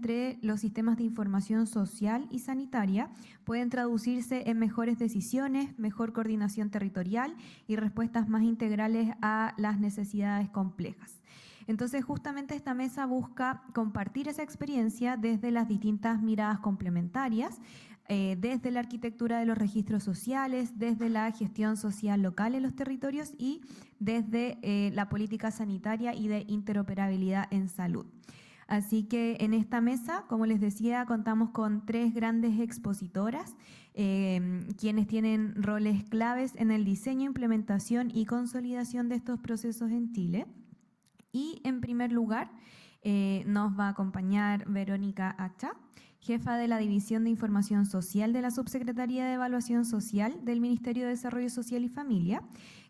entre los sistemas de información social y sanitaria pueden traducirse en mejores decisiones, mejor coordinación territorial y respuestas más integrales a las necesidades complejas. Entonces, justamente esta mesa busca compartir esa experiencia desde las distintas miradas complementarias, desde la arquitectura de los registros sociales, desde la gestión social local en los territorios y desde la política sanitaria y de interoperabilidad en salud. Así que en esta mesa, como les decía, contamos con 3 grandes expositoras, quienes tienen roles claves en el diseño, implementación y consolidación de estos procesos en Chile. Y en primer lugar nos va a acompañar Verónica Acha, jefa de la División de Información Social de la Subsecretaría de Evaluación Social del Ministerio de Desarrollo Social y Familia,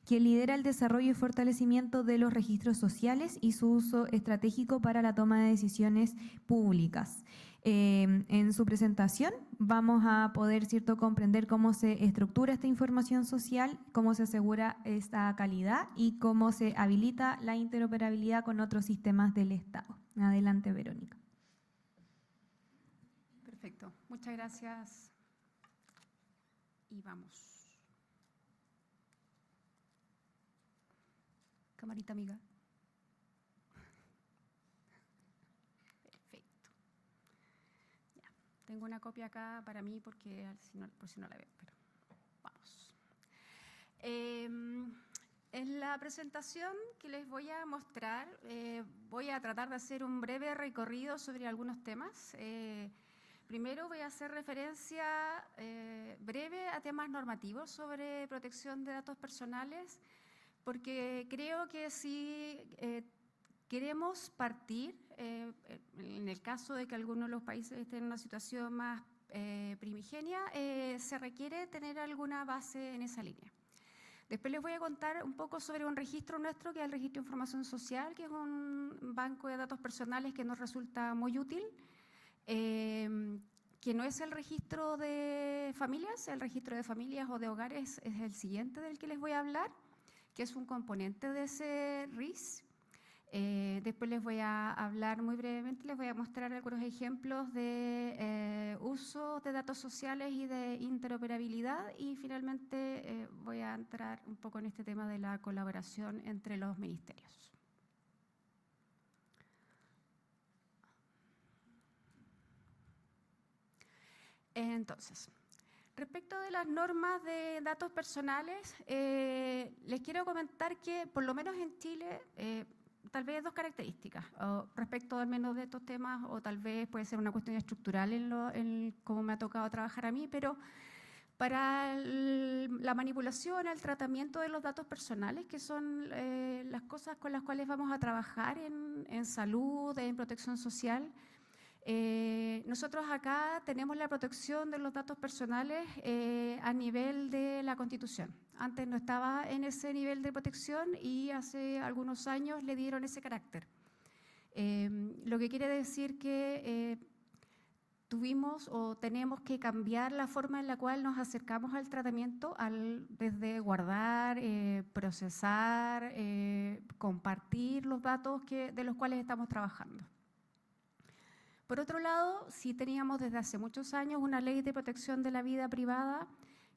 quien lidera el desarrollo y fortalecimiento de los registros sociales y su uso estratégico para la toma de decisiones públicas. En su presentación vamos a poder, ¿cierto?, comprender cómo se estructura esta información social, cómo se asegura esta calidad y cómo se habilita la interoperabilidad con otros sistemas del Estado. Adelante, Verónica. Perfecto, muchas gracias. Y vamos. Camarita amiga. Perfecto. Ya. Tengo una copia acá para mí porque por si no la veo, pero vamos. En la presentación que les voy a mostrar, voy a tratar de hacer un breve recorrido sobre algunos temas. Primero voy a hacer referencia breve a temas normativos sobre protección de datos personales, porque creo que si queremos partir, en el caso de que algunos de los países estén en una situación más primigenia, se requiere tener alguna base en esa línea. Después les voy a contar un poco sobre un registro nuestro, que es el Registro de Información Social, que es un banco de datos personales que nos resulta muy útil, que no es el registro de familias. El registro de familias o de hogares es el siguiente del que les voy a hablar, que es un componente de ese RIS. Después les voy a hablar muy brevemente, les voy a mostrar algunos ejemplos de uso de datos sociales y de interoperabilidad, y finalmente voy a entrar un poco en este tema de la colaboración entre los ministerios. Entonces, respecto de las normas de datos personales, les quiero comentar que por lo menos en Chile, tal vez 2 características respecto al menos de estos temas, o tal vez puede ser una cuestión estructural en cómo me ha tocado trabajar a mí, pero para la manipulación, el tratamiento de los datos personales, que son las cosas con las cuales vamos a trabajar en salud, en protección social, nosotros acá tenemos la protección de los datos personales a nivel de la Constitución. Antes no estaba en ese nivel de protección y hace algunos años le dieron ese carácter. Lo que quiere decir que tuvimos o tenemos que cambiar la forma en la cual nos acercamos al tratamiento, desde guardar, procesar, compartir los datos de los cuales estamos trabajando. Por otro lado, sí teníamos desde hace muchos años una ley de protección de la vida privada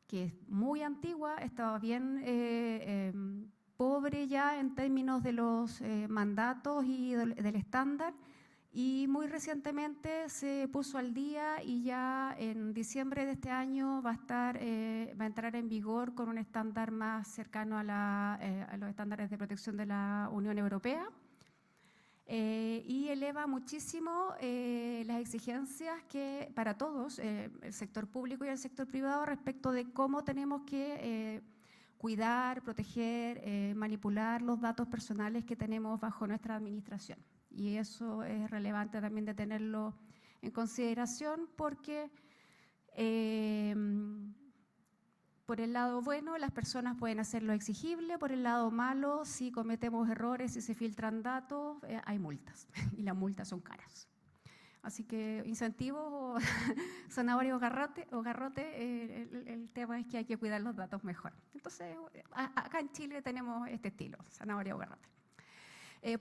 que es muy antigua, estaba bien pobre ya en términos de los mandatos y del estándar, y muy recientemente se puso al día y ya en diciembre de este año va a entrar en vigor con un estándar más cercano a los estándares de protección de la Unión Europea. Y eleva muchísimo las exigencias que para todos, el sector público y el sector privado, respecto de cómo tenemos que cuidar, proteger, manipular los datos personales que tenemos bajo nuestra administración. Y eso es relevante también de tenerlo en consideración, porque por el lado bueno, las personas pueden hacerlo exigible; por el lado malo, si cometemos errores, si se filtran datos, hay multas, y las multas son caras. Así que incentivos o zanahoria o garrote, el tema es que hay que cuidar los datos mejor. Entonces, acá en Chile tenemos este estilo, zanahoria o garrote.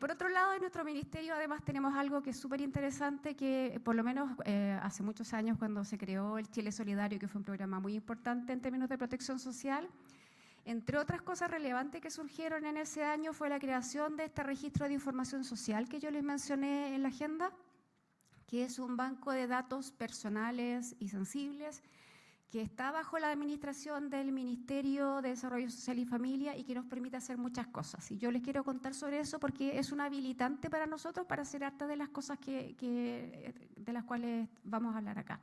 Por otro lado, en nuestro ministerio además tenemos algo que es súper interesante, que por lo menos hace muchos años cuando se creó el Chile Solidario, que fue un programa muy importante en términos de protección social, entre otras cosas relevantes que surgieron en ese año fue la creación de este registro de información social que yo les mencioné en la agenda, que es un banco de datos personales y sensibles que está bajo la administración del Ministerio de Desarrollo Social y Familia y que nos permite hacer muchas cosas. Y yo les quiero contar sobre eso porque es un habilitante para nosotros para hacer hartas de las cosas de las cuales vamos a hablar acá.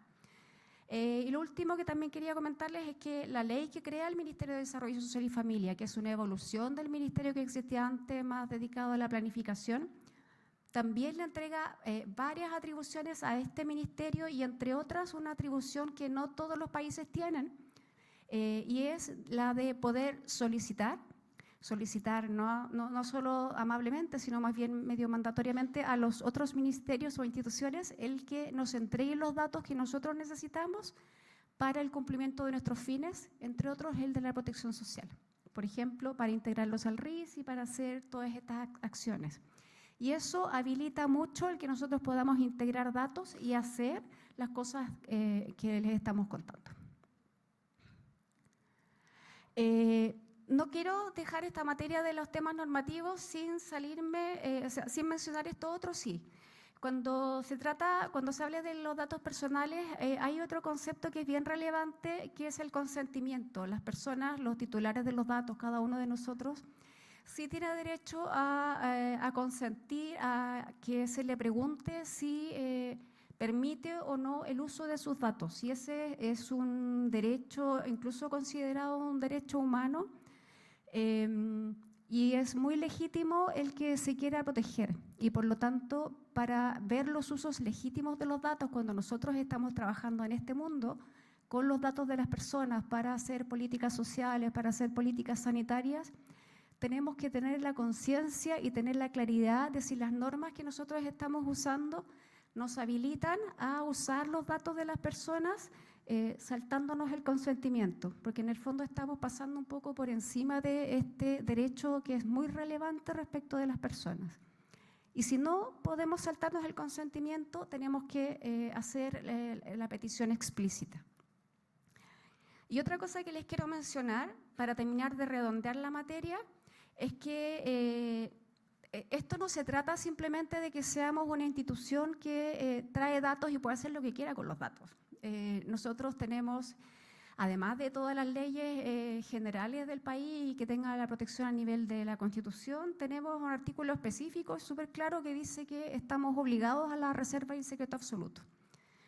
Y lo último que también quería comentarles es que la ley que crea el Ministerio de Desarrollo Social y Familia, que es una evolución del ministerio que existía antes, más dedicado a la planificación, también le entrega varias atribuciones a este ministerio y, entre otras, una atribución que no todos los países tienen, y es la de poder solicitar no solo amablemente, sino más bien medio mandatoriamente a los otros ministerios o instituciones el que nos entreguen los datos que nosotros necesitamos para el cumplimiento de nuestros fines, entre otros el de la protección social. Por ejemplo, para integrarlos al RIS y para hacer todas estas acciones. Y eso habilita mucho el que nosotros podamos integrar datos y hacer las cosas que les estamos contando. No quiero dejar esta materia de los temas normativos sin sin mencionar esto otro, sí. Cuando se habla de los datos personales, hay otro concepto que es bien relevante, que es el consentimiento. Las personas, los titulares de los datos, cada uno de nosotros, sí tiene derecho a consentir, a que se le pregunte si permite o no el uso de sus datos. Y ese es un derecho, incluso considerado un derecho humano, y es muy legítimo el que se quiera proteger. Y por lo tanto, para ver los usos legítimos de los datos, cuando nosotros estamos trabajando en este mundo, con los datos de las personas para hacer políticas sociales, para hacer políticas sanitarias, tenemos que tener la conciencia y tener la claridad de si las normas que nosotros estamos usando nos habilitan a usar los datos de las personas saltándonos el consentimiento, porque en el fondo estamos pasando un poco por encima de este derecho que es muy relevante respecto de las personas. Y si no podemos saltarnos el consentimiento, tenemos que hacer la petición explícita. Y otra cosa que les quiero mencionar, para terminar de redondear la materia, es que esto no se trata simplemente de que seamos una institución que trae datos y puede hacer lo que quiera con los datos. Nosotros tenemos, además de todas las leyes generales del país y que tenga la protección a nivel de la Constitución, tenemos un artículo específico súper claro que dice que estamos obligados a la reserva y el secreto absoluto.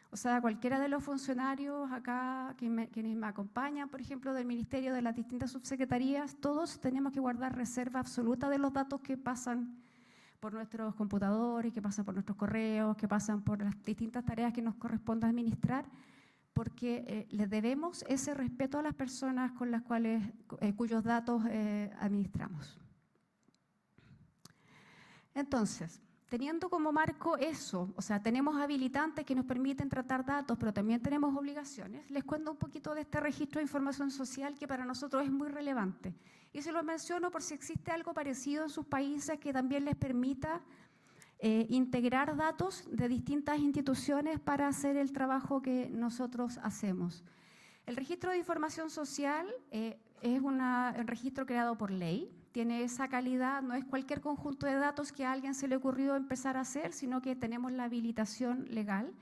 O sea, cualquiera de los funcionarios acá, quienes me acompañan, por ejemplo, del Ministerio, de las distintas subsecretarías, todos tenemos que guardar reserva absoluta de los datos que pasan por nuestros computadores, que pasan por nuestros correos, que pasan por las distintas tareas que nos corresponde administrar, porque les debemos ese respeto a las personas con las cuales, cuyos datos administramos. Entonces, teniendo como marco eso, o sea, tenemos habilitantes que nos permiten tratar datos, pero también tenemos obligaciones. Les cuento un poquito de este registro de información social que para nosotros es muy relevante. Y se lo menciono por si existe algo parecido en sus países que también les permita integrar datos de distintas instituciones para hacer el trabajo que nosotros hacemos. El registro de información social es un registro creado por ley. Tiene esa calidad, no es cualquier conjunto de datos que a alguien se le ocurrió empezar a hacer, sino que tenemos la habilitación legal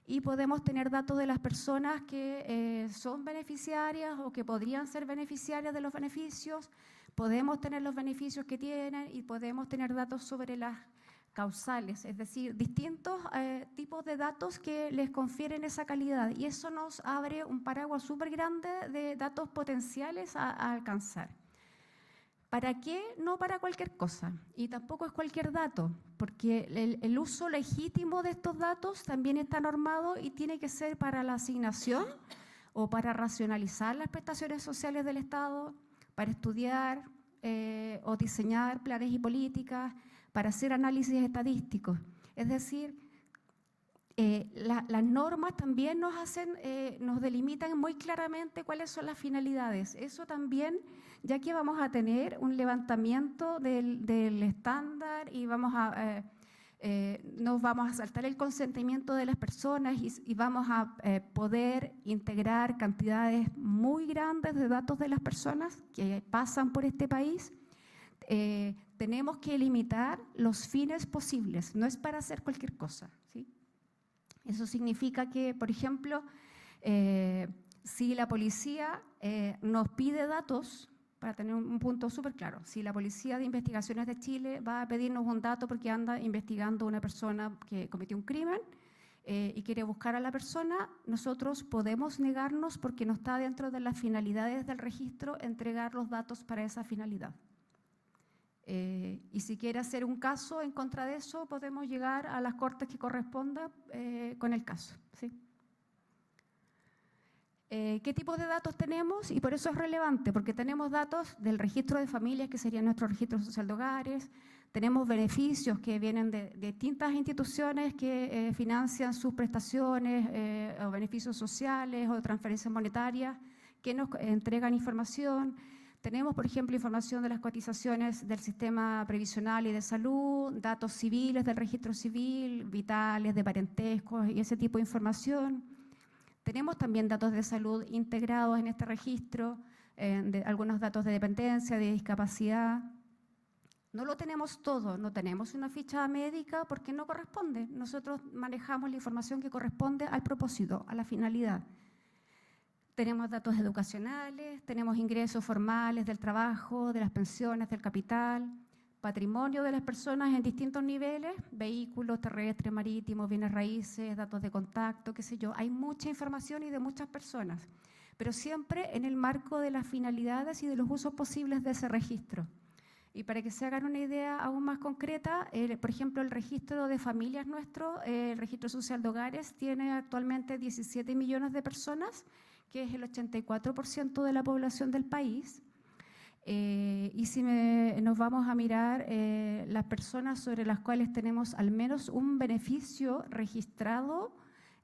y podemos tener datos de las personas que son beneficiarias o que podrían ser beneficiarias de los beneficios, podemos tener los beneficios que tienen y podemos tener datos sobre las causales, es decir, distintos tipos de datos que les confieren esa calidad, y eso nos abre un paraguas súper grande de datos potenciales a alcanzar. ¿Para qué? No para cualquier cosa, y tampoco es cualquier dato, porque el uso legítimo de estos datos también está normado y tiene que ser para la asignación o para racionalizar las prestaciones sociales del Estado, para estudiar o diseñar planes y políticas, para hacer análisis estadísticos. Es decir, las normas también nos delimitan muy claramente cuáles son las finalidades. Eso también ya que vamos a tener un levantamiento del estándar y nos vamos a saltar el consentimiento de las personas y vamos a poder integrar cantidades muy grandes de datos de las personas que pasan por este país. Tenemos que limitar los fines posibles, no es para hacer cualquier cosa, ¿sí? Eso significa que, por ejemplo, si la policía nos pide datos, para tener un punto súper claro, si la Policía de Investigaciones de Chile va a pedirnos un dato porque anda investigando a una persona que cometió un crimen y quiere buscar a la persona, nosotros podemos negarnos porque no está dentro de las finalidades del registro entregar los datos para esa finalidad. Y si quiere hacer un caso en contra de eso, podemos llegar a las cortes que corresponda con el caso, ¿sí? ¿Qué tipo de datos tenemos? Y por eso es relevante, porque tenemos datos del registro de familias, que sería nuestro registro social de hogares, tenemos beneficios que vienen de distintas instituciones que financian sus prestaciones o beneficios sociales o transferencias monetarias que nos entregan información. Tenemos, por ejemplo, información de las cotizaciones del sistema previsional y de salud, datos civiles del registro civil, vitales, de parentescos y ese tipo de información. Tenemos también datos de salud integrados en este registro, algunos datos de dependencia, de discapacidad. No lo tenemos todo, no tenemos una ficha médica porque no corresponde. Nosotros manejamos la información que corresponde al propósito, a la finalidad. Tenemos datos educacionales, tenemos ingresos formales del trabajo, de las pensiones, del capital, patrimonio de las personas en distintos niveles, vehículos, terrestres, marítimos, bienes raíces, datos de contacto, qué sé yo. Hay mucha información y de muchas personas, pero siempre en el marco de las finalidades y de los usos posibles de ese registro. Y para que se hagan una idea aún más concreta, por ejemplo, el registro de familias nuestro, el registro social de hogares, tiene actualmente 17 millones de personas, que es el 84% de la población del país. Y si nos vamos a mirar las personas sobre las cuales tenemos al menos un beneficio registrado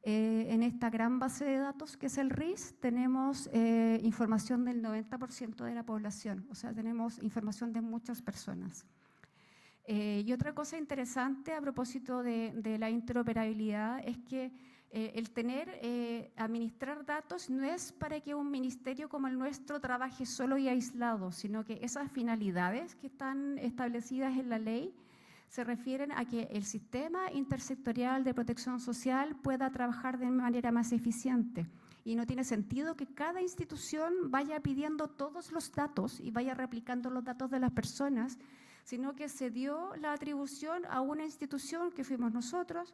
en esta gran base de datos que es el RIS, tenemos información del 90% de la población, o sea, tenemos información de muchas personas. Y otra cosa interesante a propósito de la interoperabilidad es que administrar datos no es para que un ministerio como el nuestro trabaje solo y aislado, sino que esas finalidades que están establecidas en la ley se refieren a que el sistema intersectorial de protección social pueda trabajar de manera más eficiente. Y no tiene sentido que cada institución vaya pidiendo todos los datos y vaya replicando los datos de las personas, sino que se dio la atribución a una institución que fuimos nosotros,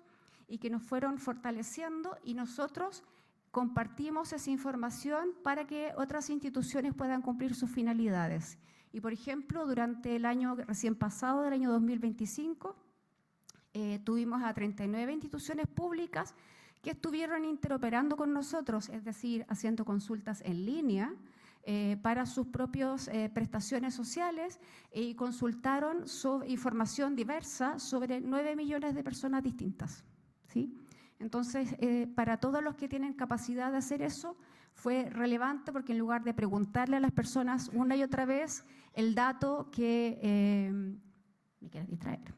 y que nos fueron fortaleciendo y nosotros compartimos esa información para que otras instituciones puedan cumplir sus finalidades. Y por ejemplo, durante el año recién pasado, del año 2025, tuvimos a 39 instituciones públicas que estuvieron interoperando con nosotros, es decir, haciendo consultas en línea para sus propias prestaciones sociales y consultaron información diversa sobre 9 millones de personas distintas. ¿Sí? Entonces, para todos los que tienen capacidad de hacer eso, fue relevante porque en lugar de preguntarle a las personas una y otra vez el dato que… me quieres distraer.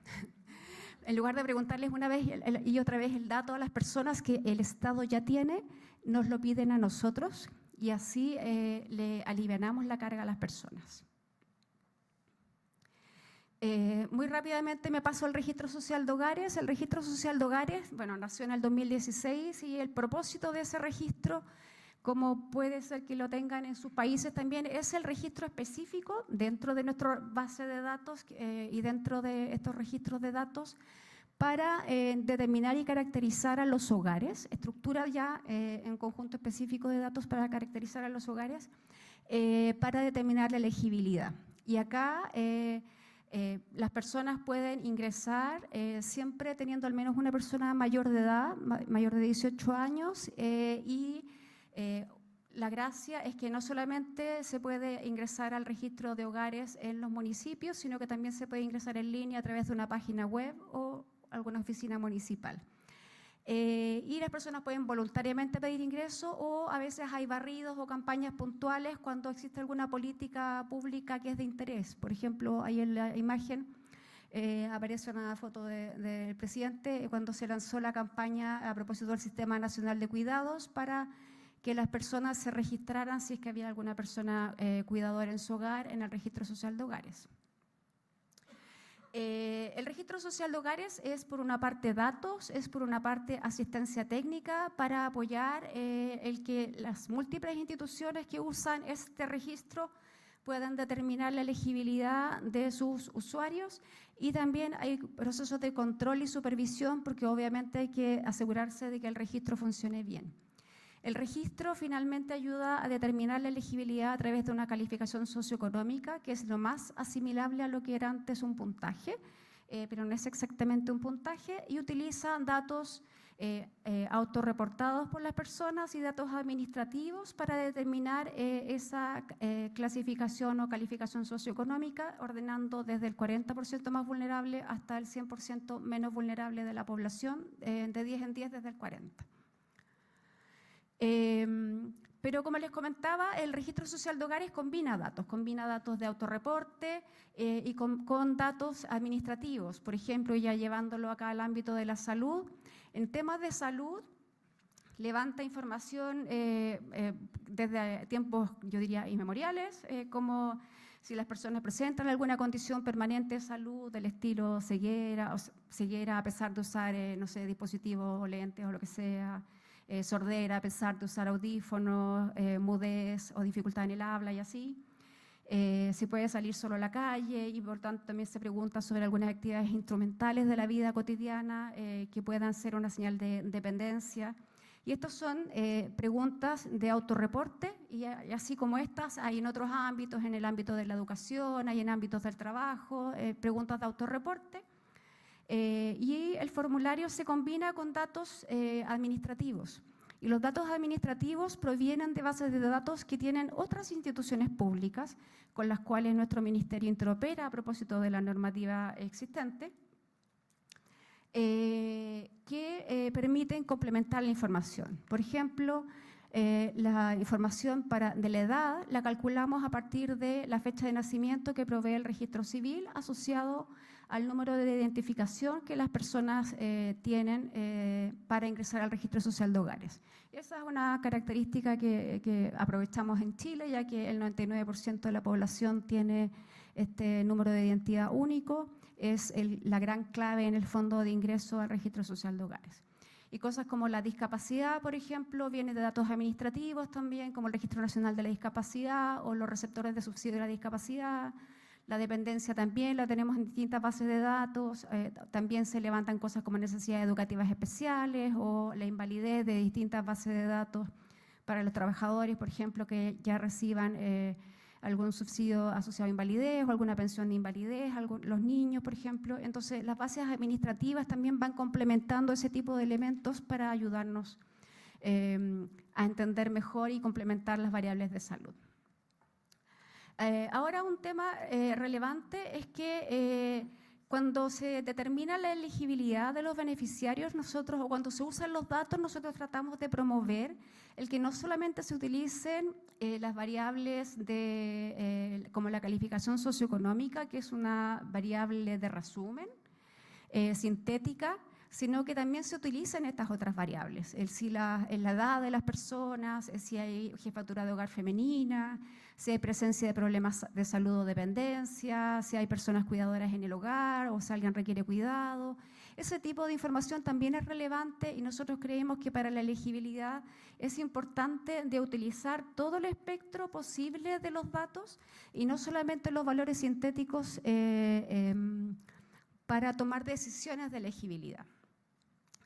En lugar de preguntarles una vez y otra vez el dato a las personas que el Estado ya tiene, nos lo piden a nosotros y así le alivianamos la carga a las personas. Muy rápidamente me paso al registro social de hogares. El registro social de hogares, bueno, nació en el 2016 y el propósito de ese registro, como puede ser que lo tengan en sus países también, es el registro específico dentro de nuestra base de datos y dentro de estos registros de datos para determinar y caracterizar a los hogares, estructura ya en conjunto específico de datos para caracterizar a los hogares, para determinar la elegibilidad. Y acá las personas pueden ingresar siempre teniendo al menos una persona mayor de edad, mayor de 18 años, y la gracia es que no solamente se puede ingresar al registro de hogares en los municipios, sino que también se puede ingresar en línea a través de una página web o alguna oficina municipal. y las personas pueden voluntariamente pedir ingreso o a veces hay barridos o campañas puntuales cuando existe alguna política pública que es de interés. Por ejemplo, ahí en la imagen aparece una foto del presidente cuando se lanzó la campaña a propósito del Sistema Nacional de Cuidados para que las personas se registraran si es que había alguna persona cuidadora en su hogar en el Registro Social de Hogares. El Registro Social de Hogares es por una parte datos, es por una parte asistencia técnica para apoyar el que las múltiples instituciones que usan este registro puedan determinar la elegibilidad de sus usuarios, y también hay procesos de control y supervisión porque obviamente hay que asegurarse de que el registro funcione bien. El registro finalmente ayuda a determinar la elegibilidad a través de una calificación socioeconómica, que es lo más asimilable a lo que era antes un puntaje, pero no es exactamente un puntaje, y utiliza datos autorreportados por las personas y datos administrativos para determinar esa clasificación o calificación socioeconómica, ordenando desde el 40% más vulnerable hasta el 100% menos vulnerable de la población, de 10 en 10 desde el 40%. Pero como les comentaba, el Registro Social de Hogares combina datos de autorreporte y con datos administrativos. Por ejemplo, ya llevándolo acá al ámbito de la salud, en temas de salud levanta información desde tiempos, yo diría, inmemoriales, como si las personas presentan alguna condición permanente de salud del estilo ceguera a pesar de usar, no sé, dispositivos o lentes o lo que sea, sordera a pesar de usar audífonos, mudez o dificultad en el habla y así. Si puede salir solo a la calle, y por tanto también se pregunta sobre algunas actividades instrumentales de la vida cotidiana que puedan ser una señal de dependencia. Y estas son preguntas de autorreporte, y así como estas hay en otros ámbitos, en el ámbito de la educación, hay en ámbitos del trabajo, preguntas de autorreporte. Y el formulario se combina con datos administrativos. Y los datos administrativos provienen de bases de datos que tienen otras instituciones públicas con las cuales nuestro ministerio interopera a propósito de la normativa existente, que permiten complementar la información. Por ejemplo, la información de la edad la calculamos a partir de la fecha de nacimiento que provee el registro civil asociado al número de identificación que las personas tienen para ingresar al Registro Social de Hogares. Esa es una característica que aprovechamos en Chile, ya que el 99% de la población tiene este número de identidad único. Es la gran clave en el fondo de ingreso al Registro Social de Hogares. Y cosas como la discapacidad, por ejemplo, viene de datos administrativos también, como el Registro Nacional de la Discapacidad o los receptores de subsidio de la discapacidad. La dependencia también la tenemos en distintas bases de datos. También se levantan cosas como necesidades educativas especiales o la invalidez de distintas bases de datos para los trabajadores, por ejemplo, que ya reciban algún subsidio asociado a invalidez o alguna pensión de invalidez, los niños, por ejemplo. Entonces, las bases administrativas también van complementando ese tipo de elementos para ayudarnos a entender mejor y complementar las variables de salud. Ahora, un tema relevante es que cuando se determina la elegibilidad de los beneficiarios, o cuando se usan los datos, nosotros tratamos de promover el que no solamente se utilicen las variables como la calificación socioeconómica, que es una variable de resumen, sintética, sino que también se utilizan estas otras variables, la edad de las personas, si hay jefatura de hogar femenina, si hay presencia de problemas de salud o dependencia, si hay personas cuidadoras en el hogar o si alguien requiere cuidado. Ese tipo de información también es relevante y nosotros creemos que para la elegibilidad es importante de utilizar todo el espectro posible de los datos y no solamente los valores sintéticos para tomar decisiones de elegibilidad.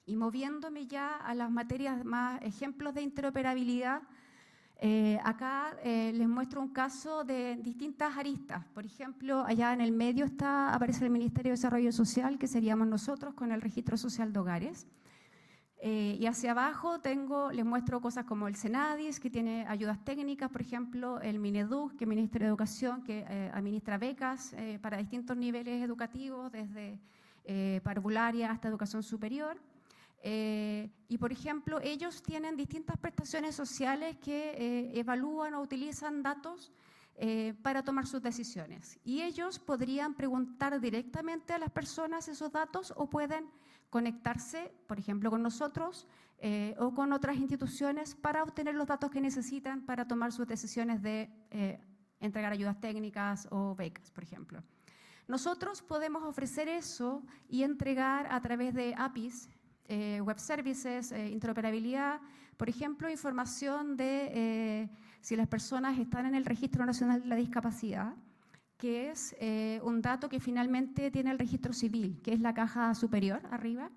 Y moviéndome ya a las materias más ejemplos de interoperabilidad, acá les muestro un caso de distintas aristas. Por ejemplo, allá en el medio aparece el Ministerio de Desarrollo Social, que seríamos nosotros con el Registro Social de Hogares. Y hacia abajo les muestro cosas como el Senadis, que tiene ayudas técnicas, por ejemplo, el Mineduc, que es el Ministerio de Educación, que administra becas para distintos niveles educativos, desde parvularia hasta educación superior. Y, por ejemplo, ellos tienen distintas prestaciones sociales que evalúan o utilizan datos para tomar sus decisiones. Y ellos podrían preguntar directamente a las personas esos datos o pueden conectarse, por ejemplo, con nosotros o con otras instituciones para obtener los datos que necesitan para tomar sus decisiones de entregar ayudas técnicas o becas, por ejemplo. Nosotros podemos ofrecer eso y entregar a través de APIs, web services, interoperabilidad, por ejemplo, información de si las personas están en el Registro Nacional de la Discapacidad, que es un dato que finalmente tiene el registro civil, que es la caja superior arriba,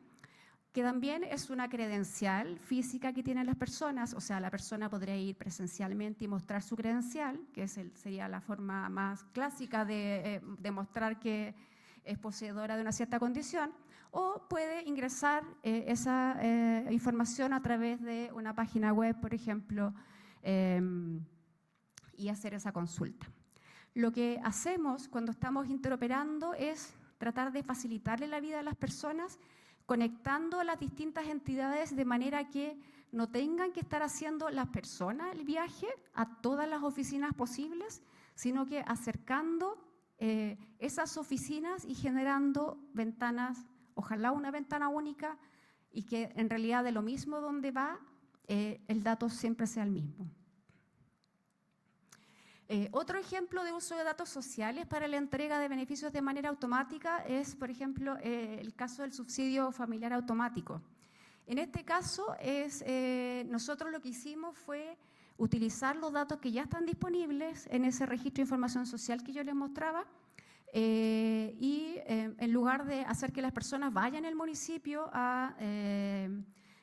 que también es una credencial física que tienen las personas, o sea, la persona podría ir presencialmente y mostrar su credencial, que sería la forma más clásica de demostrar que es poseedora de una cierta condición, o puede ingresar esa información a través de una página web, por ejemplo, y hacer esa consulta. Lo que hacemos cuando estamos interoperando es tratar de facilitarle la vida a las personas, conectando a las distintas entidades de manera que no tengan que estar haciendo las personas el viaje a todas las oficinas posibles, sino que acercando esas oficinas y generando ventanas, ojalá una ventana única, y que en realidad de lo mismo donde va, el dato siempre sea el mismo. Otro ejemplo de uso de datos sociales para la entrega de beneficios de manera automática es, por ejemplo, el caso del subsidio familiar automático. En este caso, nosotros lo que hicimos fue utilizar los datos que ya están disponibles en ese registro de información social que yo les mostraba y en lugar de hacer que las personas vayan al municipio a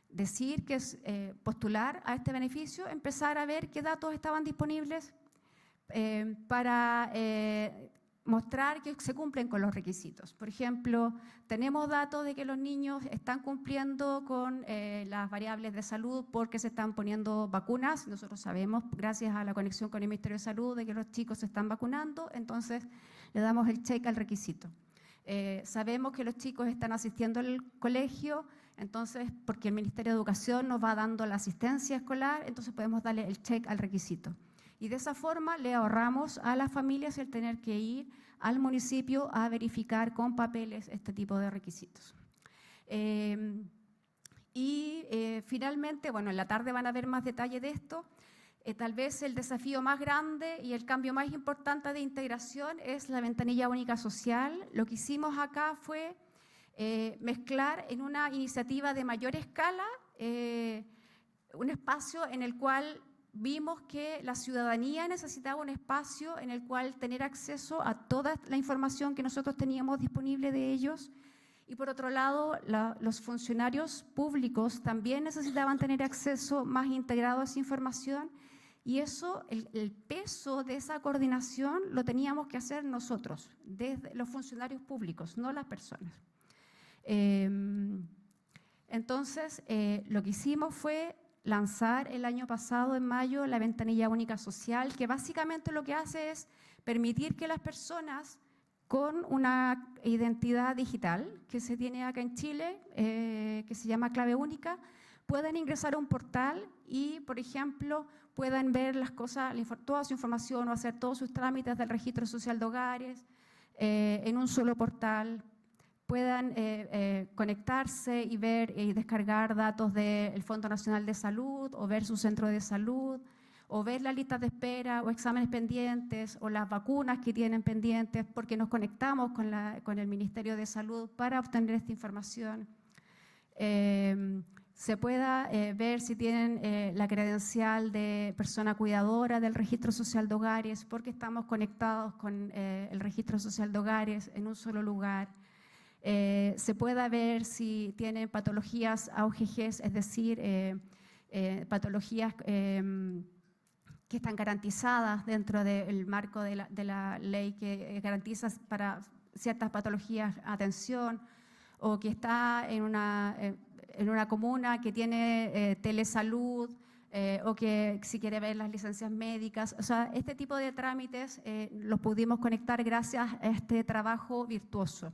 decir que es postular a este beneficio, empezar a ver qué datos estaban disponibles para mostrar que se cumplen con los requisitos. Por ejemplo, tenemos datos de que los niños están cumpliendo con las variables de salud porque se están poniendo vacunas. Nosotros sabemos, gracias a la conexión con el Ministerio de Salud, de que los chicos se están vacunando, entonces le damos el check al requisito. Sabemos que los chicos están asistiendo al colegio, entonces, porque el Ministerio de Educación nos va dando la asistencia escolar, entonces podemos darle el check al requisito. Y de esa forma le ahorramos a las familias el tener que ir al municipio a verificar con papeles este tipo de requisitos. Finalmente, bueno, en la tarde van a ver más detalle de esto. Tal vez el desafío más grande y el cambio más importante de integración es la ventanilla única social. Lo que hicimos acá fue mezclar en una iniciativa de mayor escala un espacio en el cual vimos que la ciudadanía necesitaba un espacio en el cual tener acceso a toda la información que nosotros teníamos disponible de ellos y por otro lado los funcionarios públicos también necesitaban tener acceso más integrado a esa información y eso, el peso de esa coordinación lo teníamos que hacer nosotros, desde los funcionarios públicos, no las personas. Entonces, lo que hicimos fue lanzar el año pasado, en mayo, la ventanilla única social, que básicamente lo que hace es permitir que las personas con una identidad digital que se tiene acá en Chile, que se llama clave única, puedan ingresar a un portal y, por ejemplo, puedan ver las cosas, toda su información o hacer todos sus trámites del registro social de hogares en un solo portal, puedan conectarse y ver y descargar datos del Fondo Nacional de Salud o ver su centro de salud o ver las listas de espera o exámenes pendientes o las vacunas que tienen pendientes porque nos conectamos con el Ministerio de Salud para obtener esta información. Se pueda ver si tienen la credencial de persona cuidadora del Registro Social de Hogares porque estamos conectados con el Registro Social de Hogares en un solo lugar. Se pueda ver si tienen patologías AUGGs, es decir, patologías que están garantizadas dentro del marco de la ley que garantiza para ciertas patologías atención, o que está en una comuna que tiene telesalud, o que si quiere ver las licencias médicas. O sea, este tipo de trámites los pudimos conectar gracias a este trabajo virtuoso.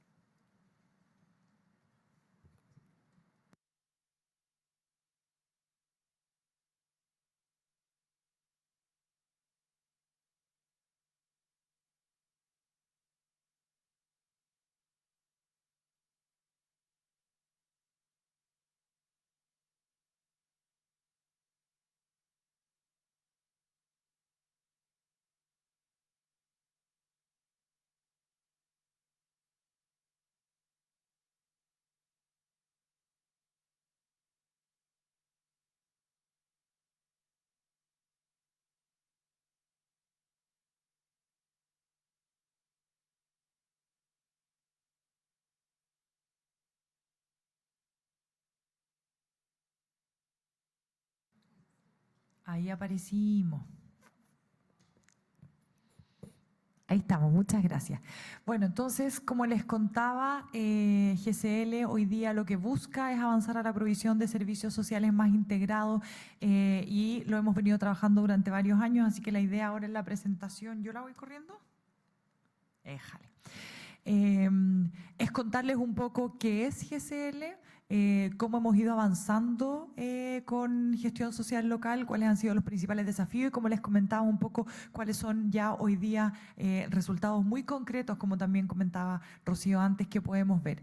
Ahí aparecimos. Ahí estamos, muchas gracias. Bueno, entonces, como les contaba, GCL hoy día lo que busca es avanzar a la provisión de servicios sociales más integrados y lo hemos venido trabajando durante varios años, así que la idea ahora en la presentación, ¿yo la voy corriendo? Éjale. Es contarles un poco qué es GCL, cómo hemos ido avanzando con gestión social local, cuáles han sido los principales desafíos y como les comentaba un poco cuáles son ya hoy día resultados muy concretos, como también comentaba Rocío antes, que podemos ver.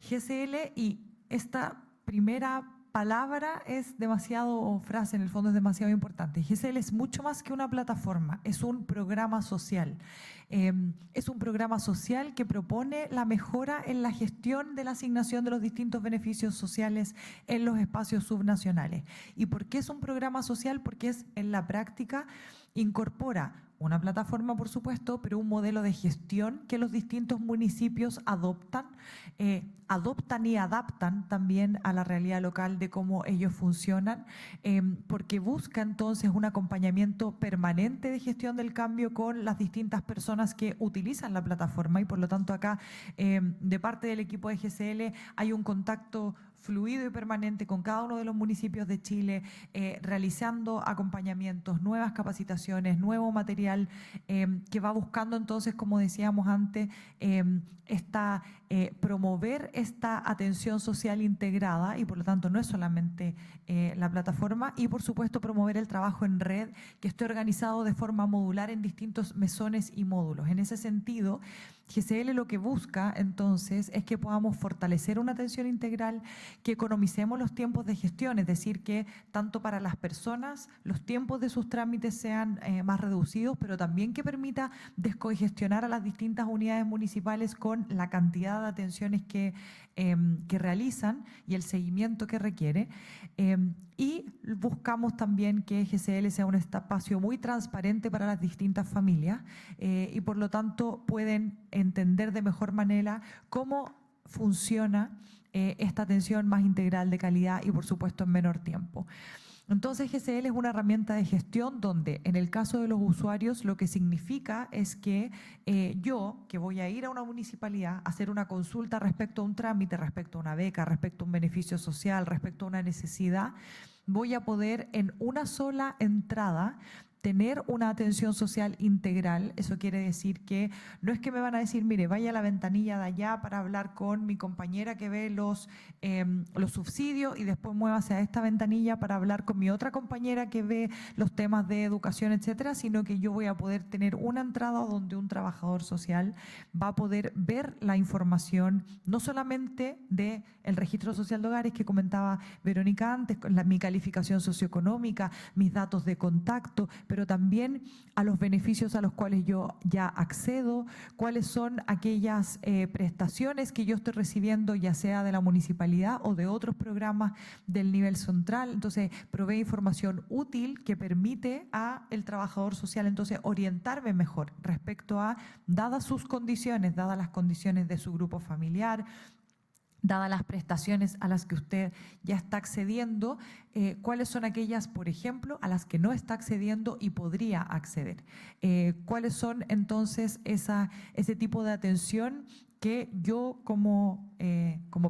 GCL, y esta primera palabra es demasiado, o frase en el fondo es demasiado importante. GCL es mucho más que una plataforma, es un programa social. Es un programa social que propone la mejora en la gestión de la asignación de los distintos beneficios sociales en los espacios subnacionales. ¿Y por qué es un programa social? Porque es en la práctica incorpora una plataforma, por supuesto, pero un modelo de gestión que los distintos municipios adoptan y adaptan también a la realidad local de cómo ellos funcionan, porque busca entonces un acompañamiento permanente de gestión del cambio con las distintas personas que utilizan la plataforma y por lo tanto acá de parte del equipo de GCL hay un contacto fluido y permanente con cada uno de los municipios de Chile, realizando acompañamientos, nuevas capacitaciones, nuevo material que va buscando entonces, como decíamos antes, promover esta atención social integrada y por lo tanto no es solamente la plataforma y por supuesto promover el trabajo en red que esté organizado de forma modular en distintos mesones y módulos. En ese sentido, GCL lo que busca entonces es que podamos fortalecer una atención integral, que economicemos los tiempos de gestión, es decir, que tanto para las personas los tiempos de sus trámites sean más reducidos, pero también que permita descongestionar a las distintas unidades municipales con la cantidad de atenciones que realizan y el seguimiento que requiere. Y buscamos también que GCL sea un espacio muy transparente para las distintas familias y por lo tanto pueden entender de mejor manera cómo funciona esta atención más integral de calidad y por supuesto en menor tiempo. Entonces GCL es una herramienta de gestión donde en el caso de los usuarios lo que significa es que yo, que voy a ir a una municipalidad a hacer una consulta respecto a un trámite, respecto a una beca, respecto a un beneficio social, respecto a una necesidad, voy a poder en una sola entrada tener una atención social integral. Eso quiere decir que no es que me van a decir, mire, vaya a la ventanilla de allá para hablar con mi compañera que ve los subsidios y después muévase a esta ventanilla para hablar con mi otra compañera que ve los temas de educación, etcétera, sino que yo voy a poder tener una entrada donde un trabajador social va a poder ver la información, no solamente del registro social de hogares que comentaba Verónica antes, con mi calificación socioeconómica, mis datos de contacto, pero también a los beneficios a los cuales yo ya accedo, cuáles son aquellas prestaciones que yo estoy recibiendo, ya sea de la municipalidad o de otros programas del nivel central. Entonces, provee información útil que permite al trabajador social entonces orientarme mejor respecto a, dadas sus condiciones, dadas las condiciones de su grupo familiar, dadas las prestaciones a las que usted ya está accediendo, cuáles son aquellas, por ejemplo, a las que no está accediendo y podría acceder. Cuáles son entonces ese tipo de atención que yo como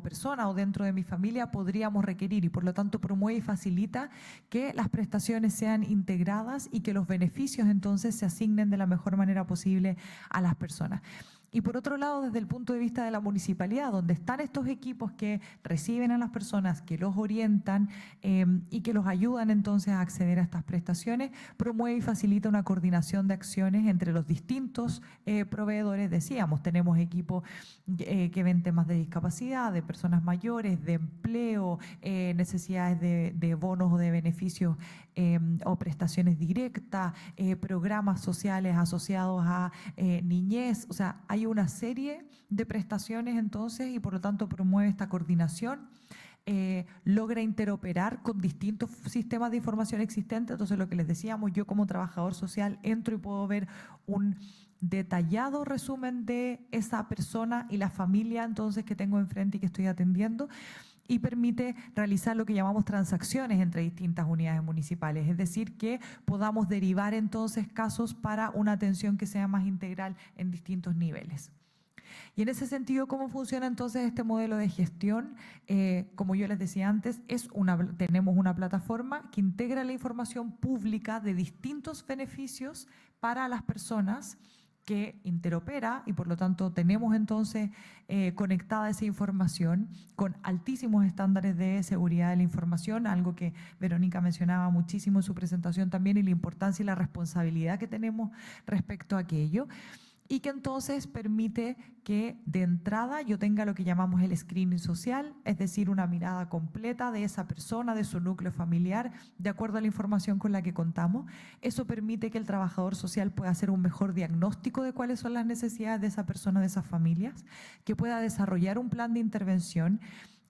persona o dentro de mi familia podríamos requerir y por lo tanto promueve y facilita que las prestaciones sean integradas y que los beneficios entonces se asignen de la mejor manera posible a las personas. Y por otro lado, desde el punto de vista de la municipalidad, donde están estos equipos que reciben a las personas, que los orientan y que los ayudan entonces a acceder a estas prestaciones, promueve y facilita una coordinación de acciones entre los distintos proveedores. Decíamos, tenemos equipos que ven temas de discapacidad, de personas mayores, de empleo, necesidades de bonos o de beneficios o prestaciones directas, programas sociales asociados a niñez, o sea, hay una serie de prestaciones entonces y por lo tanto promueve esta coordinación, logra interoperar con distintos sistemas de información existentes. Entonces lo que les decíamos, yo como trabajador social entro y puedo ver un detallado resumen de esa persona y la familia entonces que tengo enfrente y que estoy atendiendo. y permite realizar lo que llamamos transacciones entre distintas unidades municipales, es decir, que podamos derivar entonces casos para una atención que sea más integral en distintos niveles. Y en ese sentido, ¿cómo funciona entonces este modelo de gestión? Como yo les decía antes, tenemos una plataforma que integra la información pública de distintos beneficios para las personas, que interopera y por lo tanto tenemos entonces conectada esa información con altísimos estándares de seguridad de la información, algo que Verónica mencionaba muchísimo en su presentación también, y la importancia y la responsabilidad que tenemos respecto a aquello. Y que entonces permite que de entrada yo tenga lo que llamamos el screening social, es decir, una mirada completa de esa persona, de su núcleo familiar, de acuerdo a la información con la que contamos. Eso permite que el trabajador social pueda hacer un mejor diagnóstico de cuáles son las necesidades de esa persona, de esas familias, que pueda desarrollar un plan de intervención,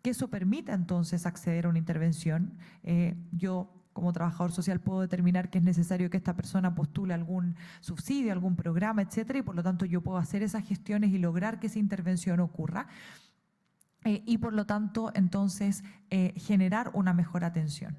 que eso permita entonces acceder a una intervención. Yo como trabajador social puedo determinar que es necesario que esta persona postule algún subsidio, algún programa, etcétera, y por lo tanto yo puedo hacer esas gestiones y lograr que esa intervención ocurra. Y por lo tanto, entonces, generar una mejor atención.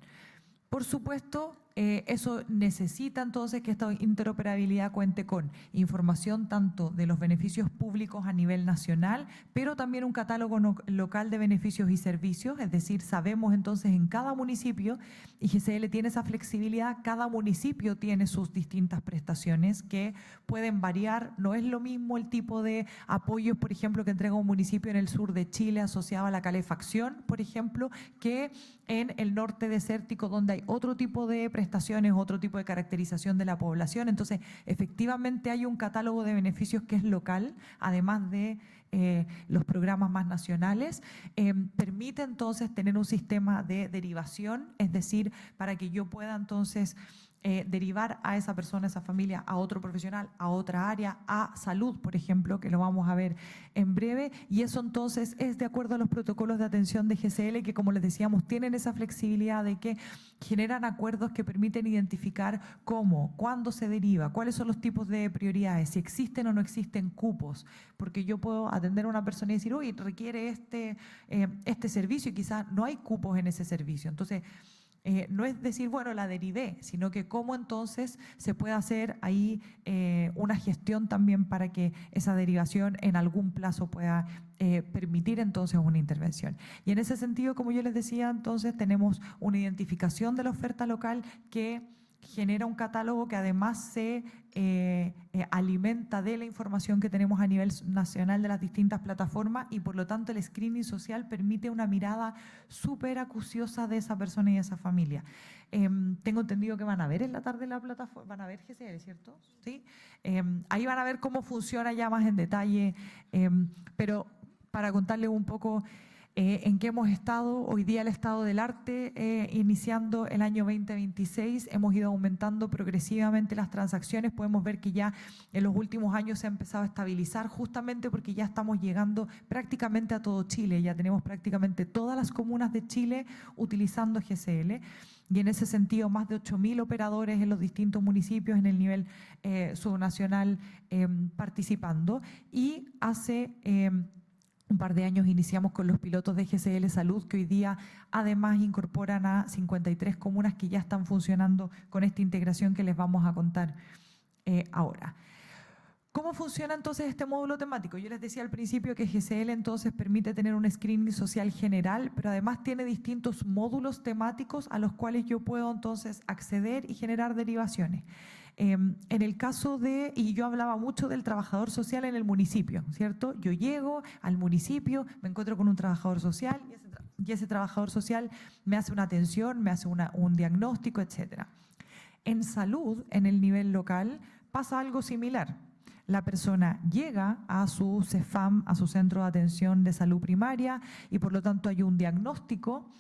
Por supuesto, eso necesita entonces que esta interoperabilidad cuente con información tanto de los beneficios públicos a nivel nacional, pero también un catálogo local de beneficios y servicios, es decir, sabemos entonces en cada municipio, y GCL tiene esa flexibilidad, cada municipio tiene sus distintas prestaciones que pueden variar, no es lo mismo el tipo de apoyos, por ejemplo, que entrega un municipio en el sur de Chile asociado a la calefacción, por ejemplo, que en el norte desértico, donde hay otro tipo de prestaciones, otro tipo de caracterización de la población. Entonces, efectivamente hay un catálogo de beneficios que es local, además de los programas más nacionales. Permite entonces tener un sistema de derivación, es decir, para que yo pueda entonces derivar a esa persona, a esa familia, a otro profesional, a otra área, a salud, por ejemplo, que lo vamos a ver en breve, y eso entonces es de acuerdo a los protocolos de atención de GCL, que como les decíamos, tienen esa flexibilidad de que generan acuerdos que permiten identificar cómo, cuándo se deriva, cuáles son los tipos de prioridades, si existen o no existen cupos, porque yo puedo atender a una persona y decir, uy, requiere este servicio, y quizás no hay cupos en ese servicio. Entonces, no es decir, bueno, la derivé, sino que cómo entonces se puede hacer ahí una gestión también para que esa derivación en algún plazo pueda permitir entonces una intervención. Y en ese sentido, como yo les decía, entonces tenemos una identificación de la oferta local que genera un catálogo que además se alimenta de la información que tenemos a nivel nacional de las distintas plataformas, y por lo tanto el screening social permite una mirada súper acuciosa de esa persona y de esa familia. Tengo entendido que van a ver en la tarde la plataforma, van a ver GCL, ¿cierto? ¿Sí? Ahí van a ver cómo funciona ya más en detalle, pero para contarles un poco en qué hemos estado. Hoy día el estado del arte, iniciando el año 2026, hemos ido aumentando progresivamente las transacciones. Podemos ver que ya en los últimos años se ha empezado a estabilizar, justamente porque ya estamos llegando prácticamente a todo Chile, ya tenemos prácticamente todas las comunas de Chile utilizando GCL. Y en ese sentido, más de 8.000 operadores en los distintos municipios en el nivel subnacional participando. Y hace un par de años iniciamos con los pilotos de GCL Salud, que hoy día además incorporan a 53 comunas que ya están funcionando con esta integración que les vamos a contar ahora. ¿Cómo funciona entonces este módulo temático? Yo les decía al principio que GCL entonces permite tener un screening social general, pero además tiene distintos módulos temáticos a los cuales yo puedo entonces acceder y generar derivaciones. En el caso de, y yo hablaba mucho del trabajador social en el municipio, ¿cierto? Yo llego al municipio, me encuentro con un trabajador social y ese trabajador social me hace una atención, me hace un diagnóstico, etcétera. En salud, en el nivel local, pasa algo similar. La persona llega a su CEFAM, a su centro de atención de salud primaria, y por lo tanto hay un diagnóstico,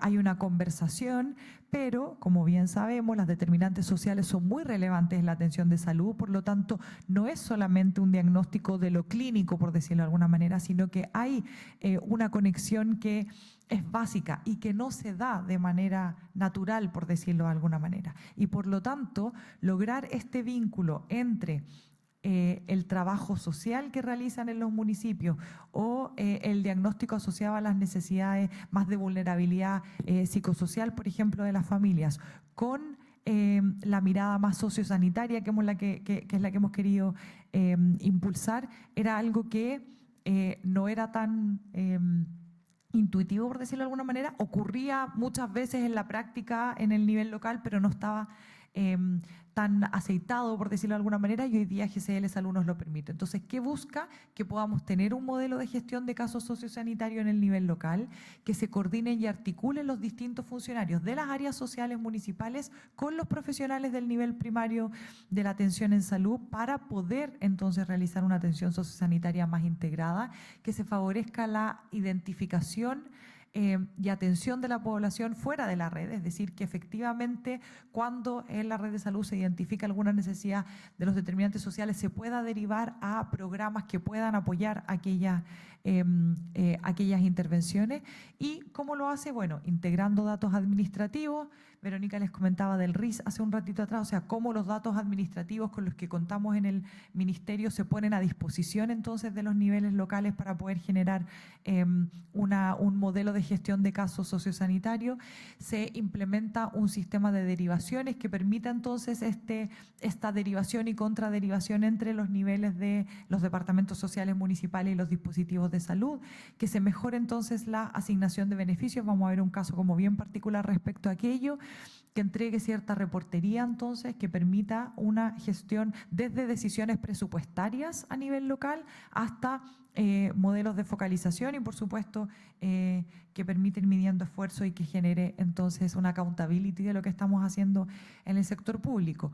hay una conversación, pero como bien sabemos, las determinantes sociales son muy relevantes en la atención de salud, por lo tanto no es solamente un diagnóstico de lo clínico, por decirlo de alguna manera, sino que hay una conexión que es básica y que no se da de manera natural, por decirlo de alguna manera. Y por lo tanto, lograr este vínculo entre el trabajo social que realizan en los municipios o el diagnóstico asociado a las necesidades más de vulnerabilidad psicosocial, por ejemplo, de las familias, con la mirada más sociosanitaria, que es la que hemos querido impulsar, era algo que no era tan intuitivo, por decirlo de alguna manera, ocurría muchas veces en la práctica en el nivel local, pero no estaba tan aceitado, por decirlo de alguna manera, y hoy día GCL Salud nos lo permite. Entonces, ¿qué busca? Que podamos tener un modelo de gestión de casos sociosanitarios en el nivel local, que se coordinen y articulen los distintos funcionarios de las áreas sociales municipales con los profesionales del nivel primario de la atención en salud para poder entonces realizar una atención sociosanitaria más integrada, que se favorezca la identificación y atención de la población fuera de la red, es decir, que efectivamente cuando en la red de salud se identifica alguna necesidad de los determinantes sociales se pueda derivar a programas que puedan apoyar aquellas intervenciones. ¿Y cómo lo hace? Bueno, integrando datos administrativos. Verónica les comentaba del RIS hace un ratito atrás, o sea, cómo los datos administrativos con los que contamos en el ministerio se ponen a disposición entonces de los niveles locales para poder generar un modelo de gestión de casos sociosanitarios. Se implementa un sistema de derivaciones que permita entonces esta derivación y contraderivación entre los niveles de los departamentos sociales municipales y los dispositivos de salud, que se mejore entonces la asignación de beneficios. Vamos a ver un caso como bien particular respecto a aquello, que entregue cierta reportería entonces, que permita una gestión desde decisiones presupuestarias a nivel local hasta modelos de focalización y por supuesto que permite ir midiendo esfuerzo y que genere entonces una accountability de lo que estamos haciendo en el sector público.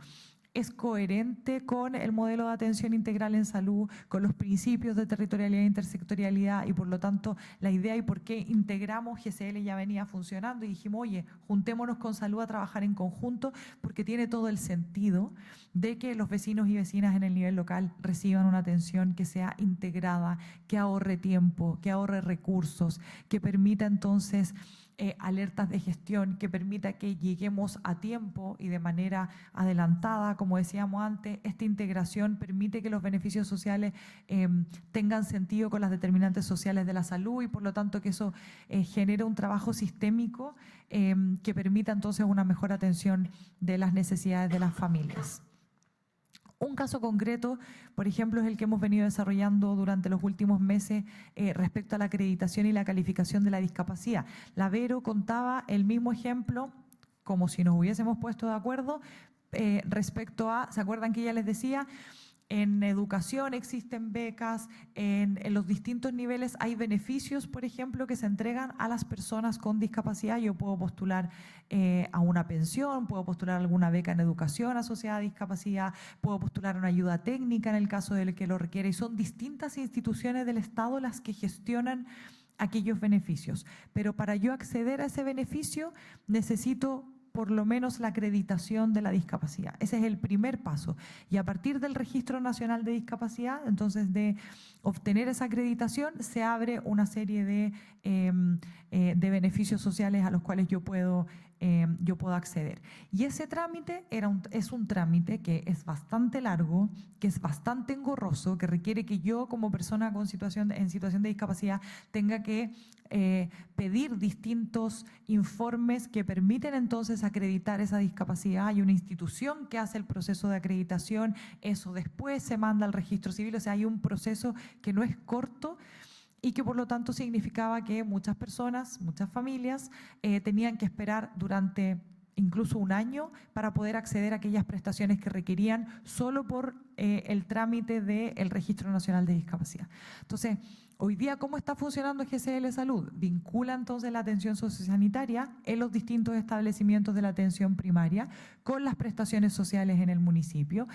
Es coherente con el modelo de atención integral en salud, con los principios de territorialidad e intersectorialidad y por lo tanto la idea y por qué integramos GCL ya venía funcionando y dijimos, oye, juntémonos con salud a trabajar en conjunto porque tiene todo el sentido de que los vecinos y vecinas en el nivel local reciban una atención que sea integrada, que ahorre tiempo, que ahorre recursos, que permita entonces alertas de gestión, que permita que lleguemos a tiempo y de manera adelantada, como decíamos antes. Esta integración permite que los beneficios sociales tengan sentido con las determinantes sociales de la salud y por lo tanto que eso genere un trabajo sistémico que permita entonces una mejor atención de las necesidades de las familias. Un caso concreto, por ejemplo, es el que hemos venido desarrollando durante los últimos meses respecto a la acreditación y la calificación de la discapacidad. La Vero contaba el mismo ejemplo, como si nos hubiésemos puesto de acuerdo, respecto a, ¿se acuerdan que ella les decía? En educación existen becas, en los distintos niveles hay beneficios, por ejemplo, que se entregan a las personas con discapacidad. Yo puedo postular a una pensión, puedo postular alguna beca en educación asociada a discapacidad, puedo postular una ayuda técnica en el caso del que lo requiere. Y son distintas instituciones del Estado las que gestionan aquellos beneficios. Pero para yo acceder a ese beneficio necesito por lo menos la acreditación de la discapacidad. Ese es el primer paso. Y a partir del Registro Nacional de Discapacidad, entonces de obtener esa acreditación, se abre una serie de beneficios sociales a los cuales yo puedo acceder. Y ese trámite es un trámite que es bastante largo, que es bastante engorroso, que requiere que yo como persona en situación de discapacidad tenga que pedir distintos informes que permiten entonces acreditar esa discapacidad. Hay una institución que hace el proceso de acreditación, eso después se manda al registro civil, o sea, hay un proceso que no es corto y que por lo tanto significaba que muchas personas, muchas familias tenían que esperar durante incluso un año para poder acceder a aquellas prestaciones que requerían solo por el trámite del Registro Nacional de Discapacidad. Entonces, hoy día, ¿cómo está funcionando GCL Salud? Vincula entonces la atención sociosanitaria en los distintos establecimientos de la atención primaria con las prestaciones sociales en el municipio.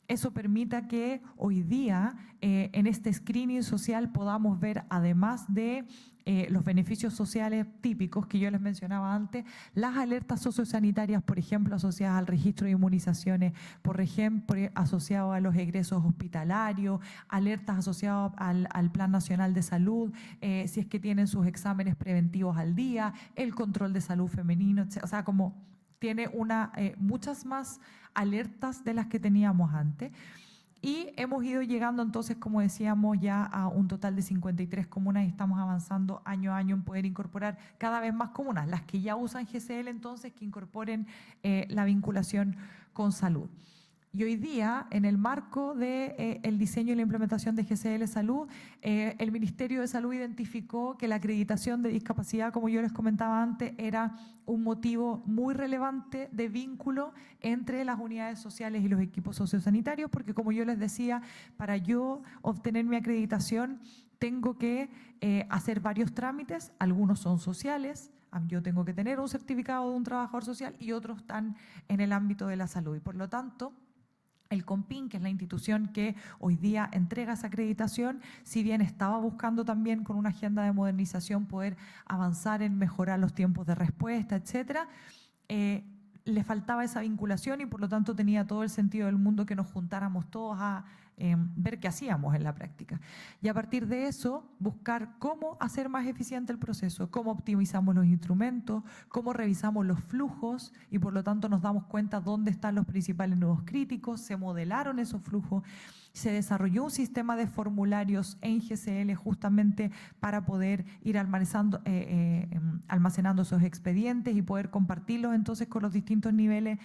Eso permita que hoy día en este screening social podamos ver, además de los beneficios sociales típicos que yo les mencionaba antes, las alertas sociosanitarias, por ejemplo, asociadas al registro de inmunizaciones, por ejemplo, asociadas a los egresos hospitalarios, alertas asociadas al Plan Nacional de Salud, si es que tienen sus exámenes preventivos al día, el control de salud femenino, o sea, como tiene muchas más alertas de las que teníamos antes. Y hemos ido llegando entonces, como decíamos, ya a un total de 53 comunas y estamos avanzando año a año en poder incorporar cada vez más comunas, las que ya usan GCL entonces que incorporen la vinculación con salud. Y hoy día, en el marco del diseño y la implementación de GCL Salud, el Ministerio de Salud identificó que la acreditación de discapacidad, como yo les comentaba antes, era un motivo muy relevante de vínculo entre las unidades sociales y los equipos sociosanitarios, porque como yo les decía, para yo obtener mi acreditación tengo que hacer varios trámites, algunos son sociales. Yo tengo que tener un certificado de un trabajador social y otros están en el ámbito de la salud. Y por lo tanto, el COMPIN, que es la institución que hoy día entrega esa acreditación, si bien estaba buscando también con una agenda de modernización poder avanzar en mejorar los tiempos de respuesta, etcétera, le faltaba esa vinculación y por lo tanto tenía todo el sentido del mundo que nos juntáramos todos a ver qué hacíamos en la práctica. Y a partir de eso, buscar cómo hacer más eficiente el proceso, cómo optimizamos los instrumentos, cómo revisamos los flujos y por lo tanto nos damos cuenta dónde están los principales nudos críticos, se modelaron esos flujos, se desarrolló un sistema de formularios en GCL justamente para poder ir almacenando esos expedientes y poder compartirlos entonces con los distintos niveles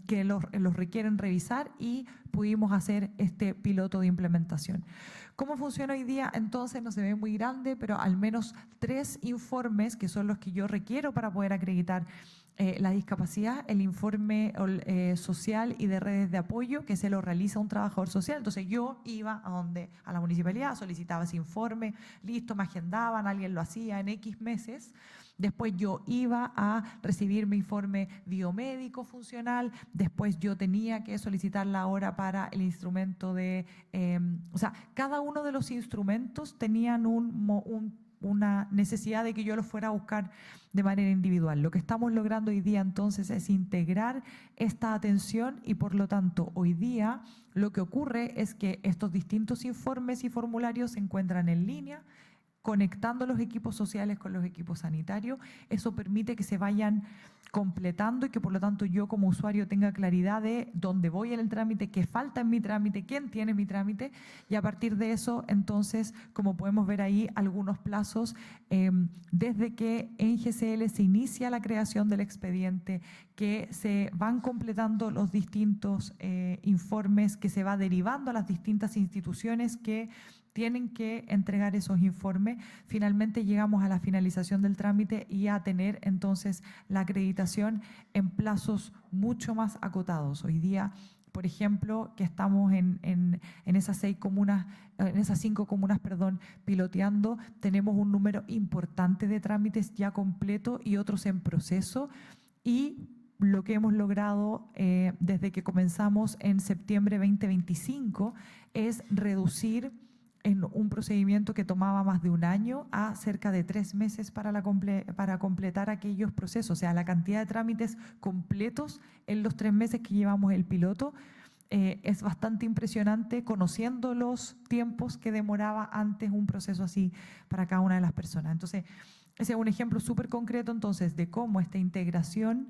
que los requieren revisar y pudimos hacer este piloto de implementación. ¿Cómo funciona hoy día? Entonces no se ve muy grande, pero al menos 3 informes que son los que yo requiero para poder acreditar la discapacidad, el informe social y de redes de apoyo que se lo realiza un trabajador social. Entonces yo iba a la municipalidad, solicitaba ese informe, listo, me agendaban, alguien lo hacía en X meses. Después yo iba a recibir mi informe biomédico funcional, después yo tenía que solicitar la hora para el instrumento de… o sea, cada uno de los instrumentos tenían una necesidad de que yo los fuera a buscar de manera individual. Lo que estamos logrando hoy día entonces es integrar esta atención y por lo tanto hoy día lo que ocurre es que estos distintos informes y formularios se encuentran en línea, conectando los equipos sociales con los equipos sanitarios. Eso permite que se vayan completando y que por lo tanto yo como usuario tenga claridad de dónde voy en el trámite, qué falta en mi trámite, quién tiene mi trámite y a partir de eso entonces, como podemos ver ahí, algunos plazos desde que en GCL se inicia la creación del expediente, que se van completando los distintos informes, que se va derivando a las distintas instituciones que tienen que entregar esos informes. Finalmente llegamos a la finalización del trámite y a tener entonces la acreditación en plazos mucho más acotados. Hoy día, por ejemplo, que estamos en esas 5 comunas, piloteando, tenemos un número importante de trámites ya completos y otros en proceso y lo que hemos logrado desde que comenzamos en septiembre 2025 es reducir en un procedimiento que tomaba más de un año a cerca de 3 meses para completar aquellos procesos. O sea, la cantidad de trámites completos en los 3 meses que llevamos el piloto es bastante impresionante, conociendo los tiempos que demoraba antes un proceso así para cada una de las personas. Entonces, ese es un ejemplo súper concreto entonces de cómo esta integración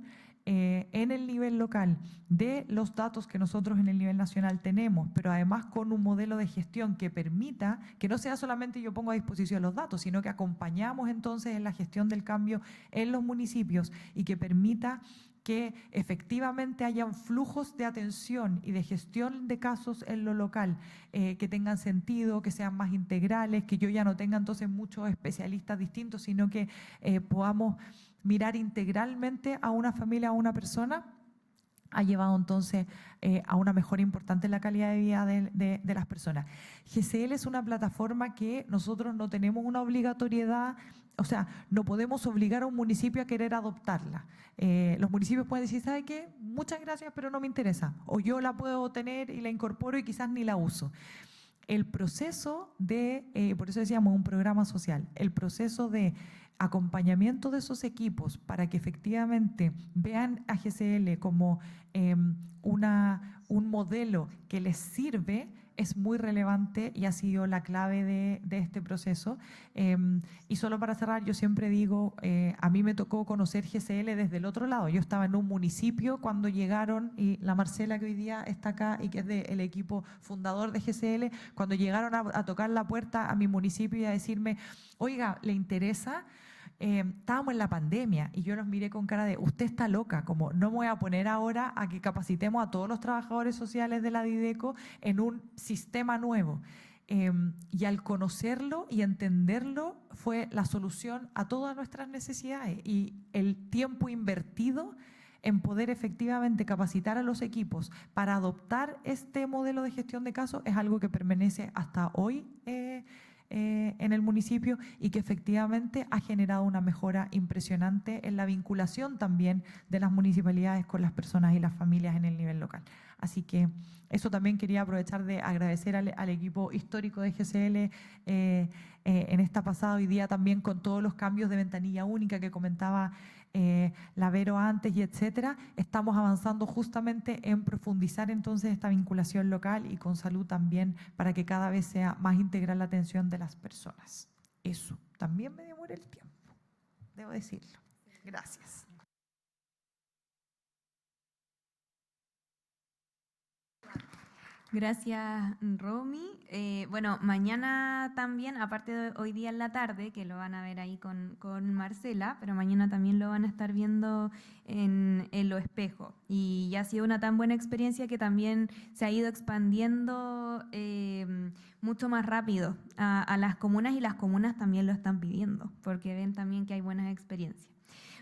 en el nivel local de los datos que nosotros en el nivel nacional tenemos, pero además con un modelo de gestión que permita que no sea solamente yo pongo a disposición los datos, sino que acompañamos entonces en la gestión del cambio en los municipios y que permita que efectivamente hayan flujos de atención y de gestión de casos en lo local que tengan sentido, que sean más integrales, que yo ya no tenga entonces muchos especialistas distintos, sino que podamos mirar integralmente a una familia, a una persona, ha llevado entonces a una mejora importante en la calidad de vida de las personas. GCL es una plataforma que nosotros no tenemos una obligatoriedad, o sea, no podemos obligar a un municipio a querer adoptarla. Los municipios pueden decir, ¿sabe qué? Muchas gracias, pero no me interesa. O yo la puedo tener y la incorporo y quizás ni la uso. El proceso de, por eso decíamos un programa social, el proceso de acompañamiento de esos equipos para que efectivamente vean a GCL como un modelo que les sirve es muy relevante y ha sido la clave de este proceso. Y solo para cerrar, yo siempre digo, a mí me tocó conocer GCL desde el otro lado. Yo estaba en un municipio cuando llegaron, y la Marcela que hoy día está acá y que es del equipo fundador de GCL, cuando llegaron a tocar la puerta a mi municipio y a decirme, oiga, ¿le interesa? Estábamos en la pandemia y yo los miré con cara de, usted está loca, como no me voy a poner ahora a que capacitemos a todos los trabajadores sociales de la Dideco en un sistema nuevo. Y al conocerlo y entenderlo fue la solución a todas nuestras necesidades, y el tiempo invertido en poder efectivamente capacitar a los equipos para adoptar este modelo de gestión de casos es algo que permanece hasta hoy en el municipio, y que efectivamente ha generado una mejora impresionante en la vinculación también de las municipalidades con las personas y las familias en el nivel local. Así que eso también quería aprovechar de agradecer al equipo histórico de GCL en esta pasada hoy día, también con todos los cambios de ventanilla única que comentaba la Vero antes y etcétera. Estamos avanzando justamente en profundizar entonces esta vinculación local y con salud también, para que cada vez sea más integral la atención de las personas. Eso, también me demoré el tiempo, debo decirlo. Gracias. Gracias, Romy. Bueno, mañana también, aparte de hoy día en la tarde, que lo van a ver ahí con Marcela, pero mañana también lo van a estar viendo en Lo Espejo. Y ya ha sido una tan buena experiencia que también se ha ido expandiendo mucho más rápido a las comunas, y las comunas también lo están pidiendo, porque ven también que hay buenas experiencias.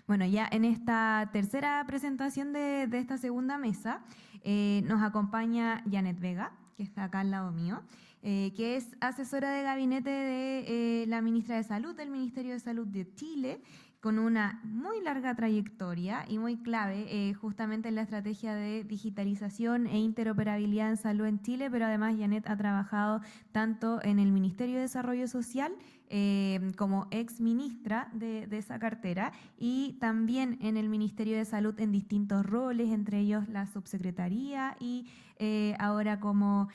Bueno, ya en esta tercera presentación de esta segunda mesa nos acompaña Janet Vega, que está acá al lado mío, que es asesora de gabinete de la ministra de Salud del Ministerio de Salud de Chile, con una muy larga trayectoria y muy clave justamente en la estrategia de digitalización e interoperabilidad en salud en Chile, pero además Janet ha trabajado tanto en el Ministerio de Desarrollo Social como ex ministra de esa cartera, y también en el Ministerio de Salud en distintos roles, entre ellos la subsecretaría y ahora como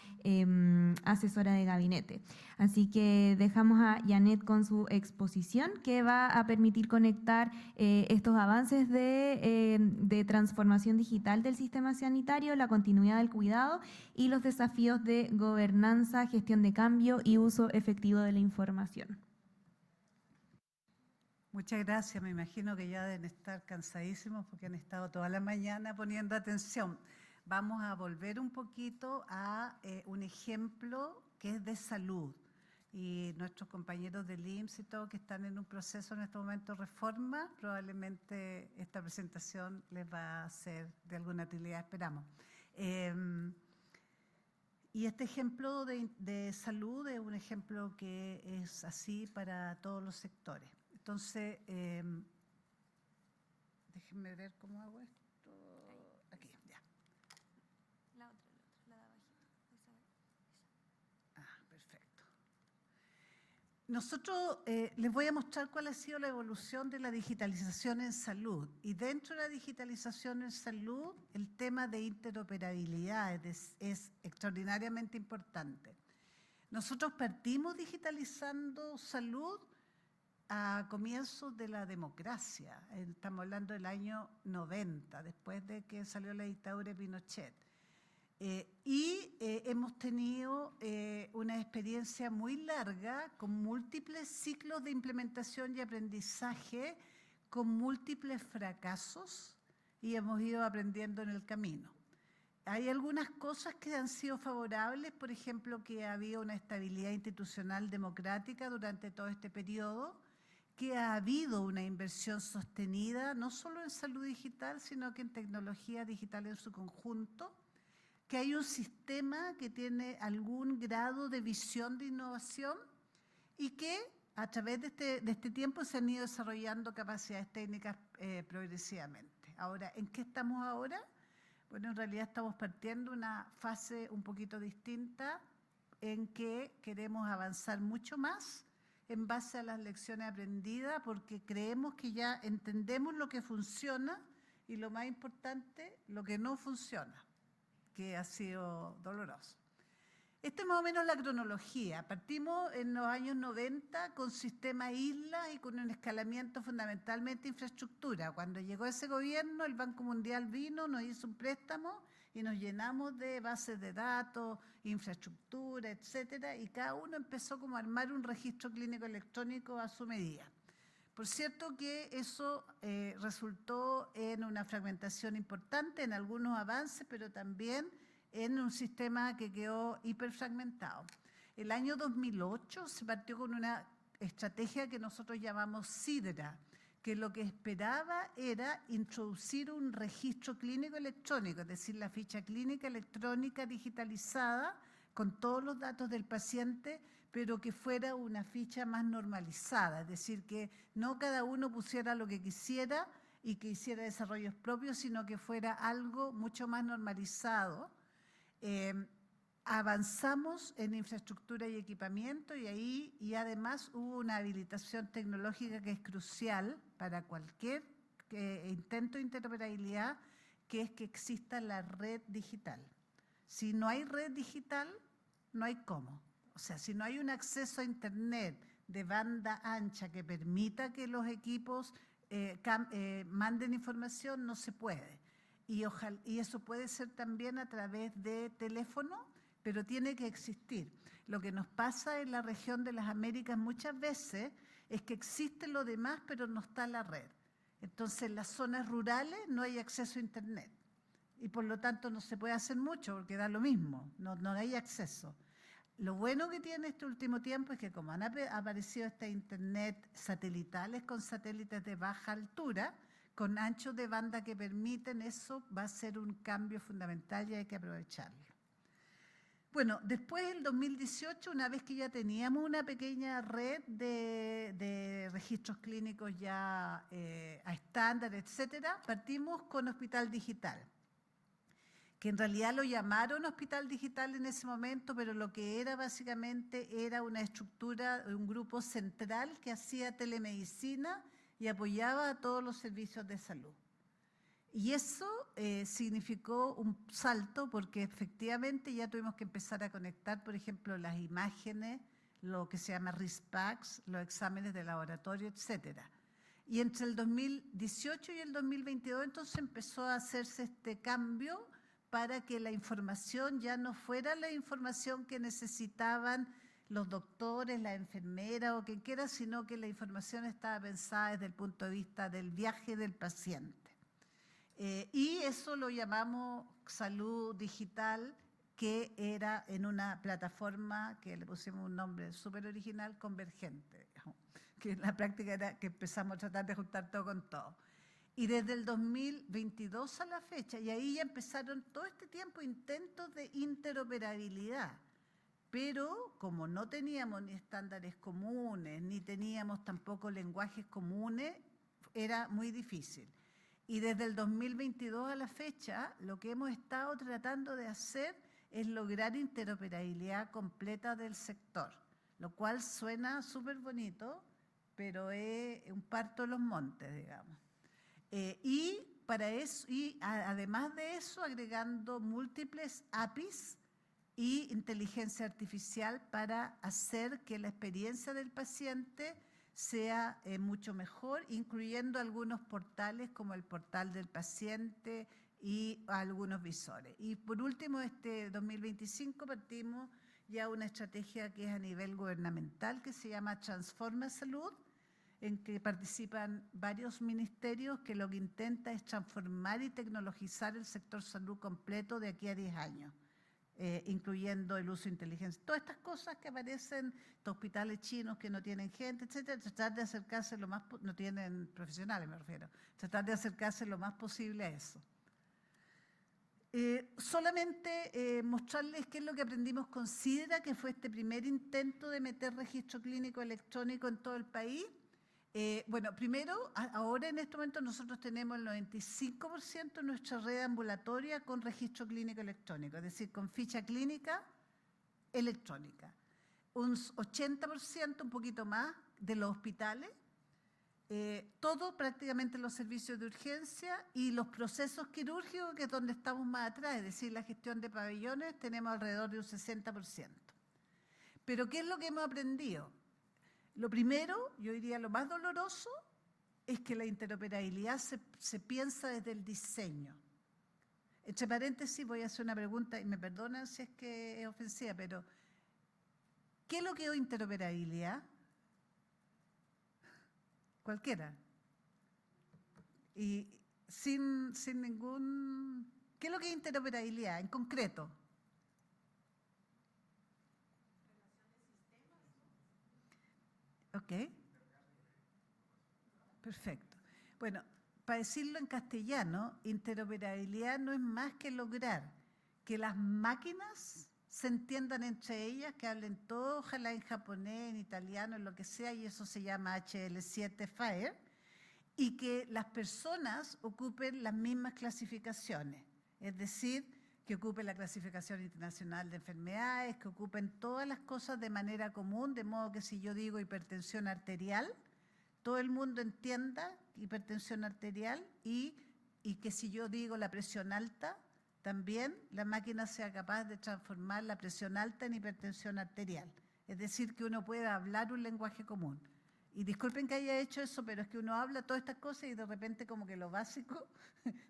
asesora de gabinete. Así que dejamos a Janet con su exposición, que va a permitir conectar estos avances de transformación digital del sistema sanitario, la continuidad del cuidado y los desafíos de gobernanza, gestión de cambio y uso efectivo de la información. Muchas gracias. Me imagino que ya deben estar cansadísimos porque han estado toda la mañana poniendo atención. Vamos a volver un poquito a un ejemplo que es de salud. Y nuestros compañeros del IMSS y todo, que están en un proceso en este momento de reforma, probablemente esta presentación les va a ser de alguna utilidad, esperamos. Y este ejemplo de salud es un ejemplo que es así para todos los sectores. Entonces, déjenme ver cómo hago esto. Aquí, ya. La otra, la de abajito. Perfecto. Nosotros les voy a mostrar cuál ha sido la evolución de la digitalización en salud. Y dentro de la digitalización en salud, el tema de interoperabilidad es extraordinariamente importante. Nosotros partimos digitalizando salud a comienzos de la democracia. Estamos hablando del año 90, después de que salió la dictadura de Pinochet. Hemos tenido una experiencia muy larga con múltiples ciclos de implementación y aprendizaje, con múltiples fracasos, y hemos ido aprendiendo en el camino. Hay algunas cosas que han sido favorables, por ejemplo, que ha habido una estabilidad institucional democrática durante todo este periodo, que ha habido una inversión sostenida, no solo en salud digital, sino que en tecnología digital en su conjunto, que hay un sistema que tiene algún grado de visión de innovación y que a través de este tiempo se han ido desarrollando capacidades técnicas progresivamente. Ahora, ¿en qué estamos ahora? Bueno, en realidad estamos partiendo una fase un poquito distinta en que queremos avanzar mucho más en base a las lecciones aprendidas, porque creemos que ya entendemos lo que funciona y lo más importante, lo que no funciona, que ha sido doloroso. Esta es más o menos la cronología. Partimos en los años 90 con sistema islas y con un escalamiento fundamentalmente infraestructura. Cuando llegó ese gobierno, el Banco Mundial vino, nos hizo un préstamo y nos llenamos de bases de datos, infraestructura, etcétera, y cada uno empezó como a armar un registro clínico electrónico a su medida. Por cierto que eso resultó en una fragmentación importante, en algunos avances, pero también en un sistema que quedó hiperfragmentado. El año 2008 se partió con una estrategia que nosotros llamamos SIDRA, que lo que esperaba era introducir un registro clínico electrónico, es decir, la ficha clínica electrónica digitalizada con todos los datos del paciente, pero que fuera una ficha más normalizada, es decir, que no cada uno pusiera lo que quisiera y que hiciera desarrollos propios, sino que fuera algo mucho más normalizado. Avanzamos en infraestructura y equipamiento y además hubo una habilitación tecnológica que es crucial para cualquier intento de interoperabilidad, que es que exista la red digital. Si no hay red digital, no hay cómo. O sea, si no hay un acceso a Internet de banda ancha que permita que los equipos manden información, no se puede. Y eso puede ser también a través de teléfono, pero tiene que existir. Lo que nos pasa en la región de las Américas muchas veces es que existe lo demás, pero no está la red. Entonces, en las zonas rurales no hay acceso a Internet y por lo tanto no se puede hacer mucho porque da lo mismo, no hay acceso. Lo bueno que tiene este último tiempo es que como han aparecido estas Internet satelitales con satélites de baja altura, con anchos de banda que permiten, eso va a ser un cambio fundamental y hay que aprovecharlo. Bueno, después del 2018, una vez que ya teníamos una pequeña red de registros clínicos ya a estándar, etcétera, partimos con Hospital Digital, que en realidad lo llamaron Hospital Digital en ese momento, pero lo que era básicamente era una estructura, un grupo central que hacía telemedicina y apoyaba a todos los servicios de salud. Y eso significó un salto porque efectivamente ya tuvimos que empezar a conectar, por ejemplo, las imágenes, lo que se llama risk packs, los exámenes de laboratorio, etcétera. Y entre el 2018 y el 2022 entonces empezó a hacerse este cambio para que la información ya no fuera la información que necesitaban los doctores, la enfermera o quien quiera, sino que la información estaba pensada desde el punto de vista del viaje del paciente. Y eso lo llamamos salud digital, que era en una plataforma que le pusimos un nombre súper original, Convergente, digamos, que en la práctica era que empezamos a tratar de juntar todo con todo. Y desde el 2022 a la fecha, y ahí ya empezaron todo este tiempo intentos de interoperabilidad, pero como no teníamos ni estándares comunes, ni teníamos tampoco lenguajes comunes, era muy difícil. Y desde el 2022 a la fecha, lo que hemos estado tratando de hacer es lograr interoperabilidad completa del sector, lo cual suena súper bonito, pero es un parto de los montes, digamos. Además de eso, agregando múltiples APIs y inteligencia artificial para hacer que la experiencia del paciente sea mucho mejor, incluyendo algunos portales como el portal del paciente y algunos visores. Y por último, este 2025 partimos ya una estrategia que es a nivel gubernamental que se llama Transforma Salud, en que participan varios ministerios que lo que intenta es transformar y tecnologizar el sector salud completo de aquí a 10 años. Incluyendo el uso de inteligencia. Todas estas cosas que aparecen, estos hospitales chinos que no tienen gente, etcétera, tratar de acercarse lo más, no tienen profesionales me refiero, tratar de acercarse lo más posible a eso. Solamente mostrarles qué es lo que aprendimos con SIDRA, que fue este primer intento de meter registro clínico electrónico en todo el país. Bueno, primero, ahora en este momento nosotros tenemos el 95% de nuestra red ambulatoria con registro clínico electrónico, es decir, con ficha clínica electrónica. un 80%, un poquito más, de los hospitales, todo prácticamente los servicios de urgencia y los procesos quirúrgicos, que es donde estamos más atrás, es decir, la gestión de pabellones, tenemos alrededor de un 60%. Pero ¿qué es lo que hemos aprendido? Lo primero, yo diría lo más doloroso, es que la interoperabilidad se piensa desde el diseño. Entre paréntesis voy a hacer una pregunta, y me perdonan si es que es ofensiva, pero ¿qué es lo que es interoperabilidad? Cualquiera. Y sin ningún... ¿Qué es lo que es interoperabilidad en concreto? Ok. Perfecto. Bueno, para decirlo en castellano, interoperabilidad no es más que lograr que las máquinas se entiendan entre ellas, que hablen todo, ojalá en japonés, en italiano, en lo que sea, y eso se llama HL7 FIRE, y que las personas ocupen las mismas clasificaciones, es decir, que ocupen la clasificación internacional de enfermedades, que ocupen todas las cosas de manera común, de modo que si yo digo hipertensión arterial, todo el mundo entienda hipertensión arterial y que si yo digo la presión alta, también la máquina sea capaz de transformar la presión alta en hipertensión arterial. Es decir, que uno pueda hablar un lenguaje común. Y disculpen que haya hecho eso, pero es que uno habla todas estas cosas y de repente como que lo básico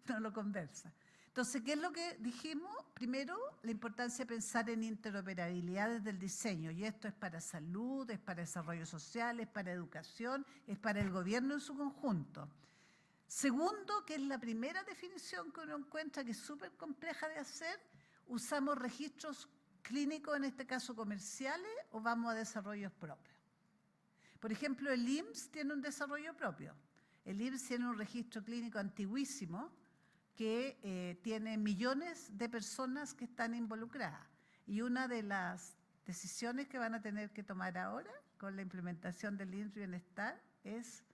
no lo conversa. Entonces, ¿qué es lo que dijimos? Primero, la importancia de pensar en interoperabilidad desde el diseño. Y esto es para salud, es para desarrollo social, es para educación, es para el gobierno en su conjunto. Segundo, que es la primera definición que uno encuentra que es súper compleja de hacer, usamos registros clínicos, en este caso comerciales, o vamos a desarrollos propios. Por ejemplo, el IMSS tiene un desarrollo propio. El IMSS tiene un registro clínico antiguísimo que tiene millones de personas que están involucradas. Y una de las decisiones que van a tener que tomar ahora con la implementación del IMSS Bienestar es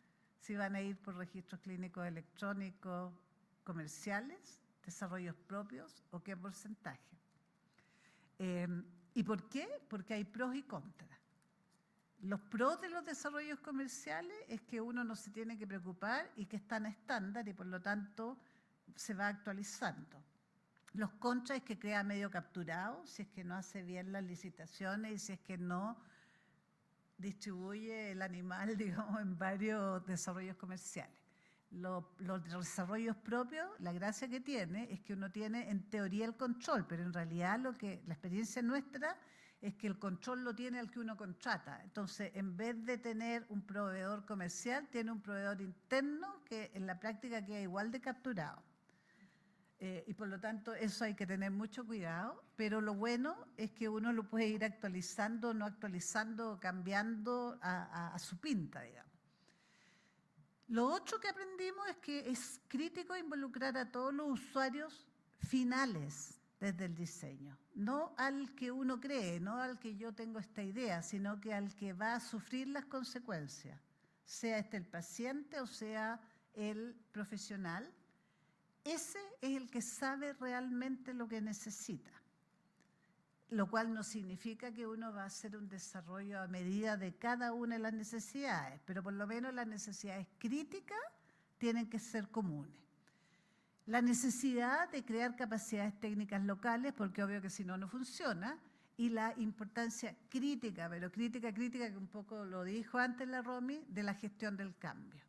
si van a ir por registros clínicos electrónicos comerciales, desarrollos propios o qué porcentaje. ¿Y por qué? Porque hay pros y contras. Los pros de los desarrollos comerciales es que uno no se tiene que preocupar y que están estándar y por lo tanto se va actualizando. Los contras es que queda medio capturado si es que no hace bien las licitaciones y si es que no distribuye el animal, digamos, en varios desarrollos comerciales. Los desarrollos propios, la gracia que tiene es que uno tiene en teoría el control, pero en realidad la experiencia nuestra es que el control lo tiene el que uno contrata. Entonces, en vez de tener un proveedor comercial, tiene un proveedor interno que en la práctica queda igual de capturado. Y por lo tanto, eso hay que tener mucho cuidado, pero lo bueno es que uno lo puede ir actualizando, no actualizando, cambiando a su pinta, digamos. Lo otro que aprendimos es que es crítico involucrar a todos los usuarios finales desde el diseño, no al que uno cree, no al que yo tengo esta idea, sino que al que va a sufrir las consecuencias, sea el paciente o sea el profesional. Ese es el que sabe realmente lo que necesita, lo cual no significa que uno va a hacer un desarrollo a medida de cada una de las necesidades, pero por lo menos las necesidades críticas tienen que ser comunes. La necesidad de crear capacidades técnicas locales, porque obvio que si no, no funciona, y la importancia crítica, pero crítica que un poco lo dijo antes la Romy, de la gestión del cambio.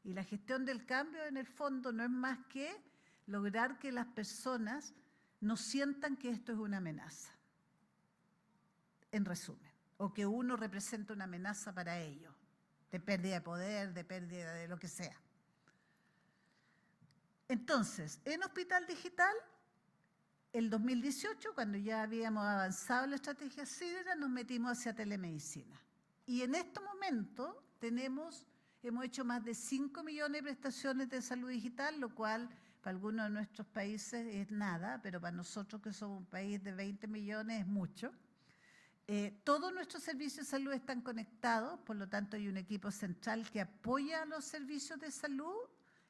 Y la gestión del cambio en el fondo no es más que lograr que las personas no sientan que esto es una amenaza, en resumen, o que uno representa una amenaza para ellos, de pérdida de poder, de pérdida de lo que sea. Entonces, en Hospital Digital, el 2018, cuando ya habíamos avanzado en la estrategia Sidra, nos metimos hacia telemedicina. Y en este momento hemos hecho más de 5 millones de prestaciones de salud digital, lo cual para algunos de nuestros países es nada, pero para nosotros que somos un país de 20 millones es mucho. Todos nuestros servicios de salud están conectados, por lo tanto hay un equipo central que apoya a los servicios de salud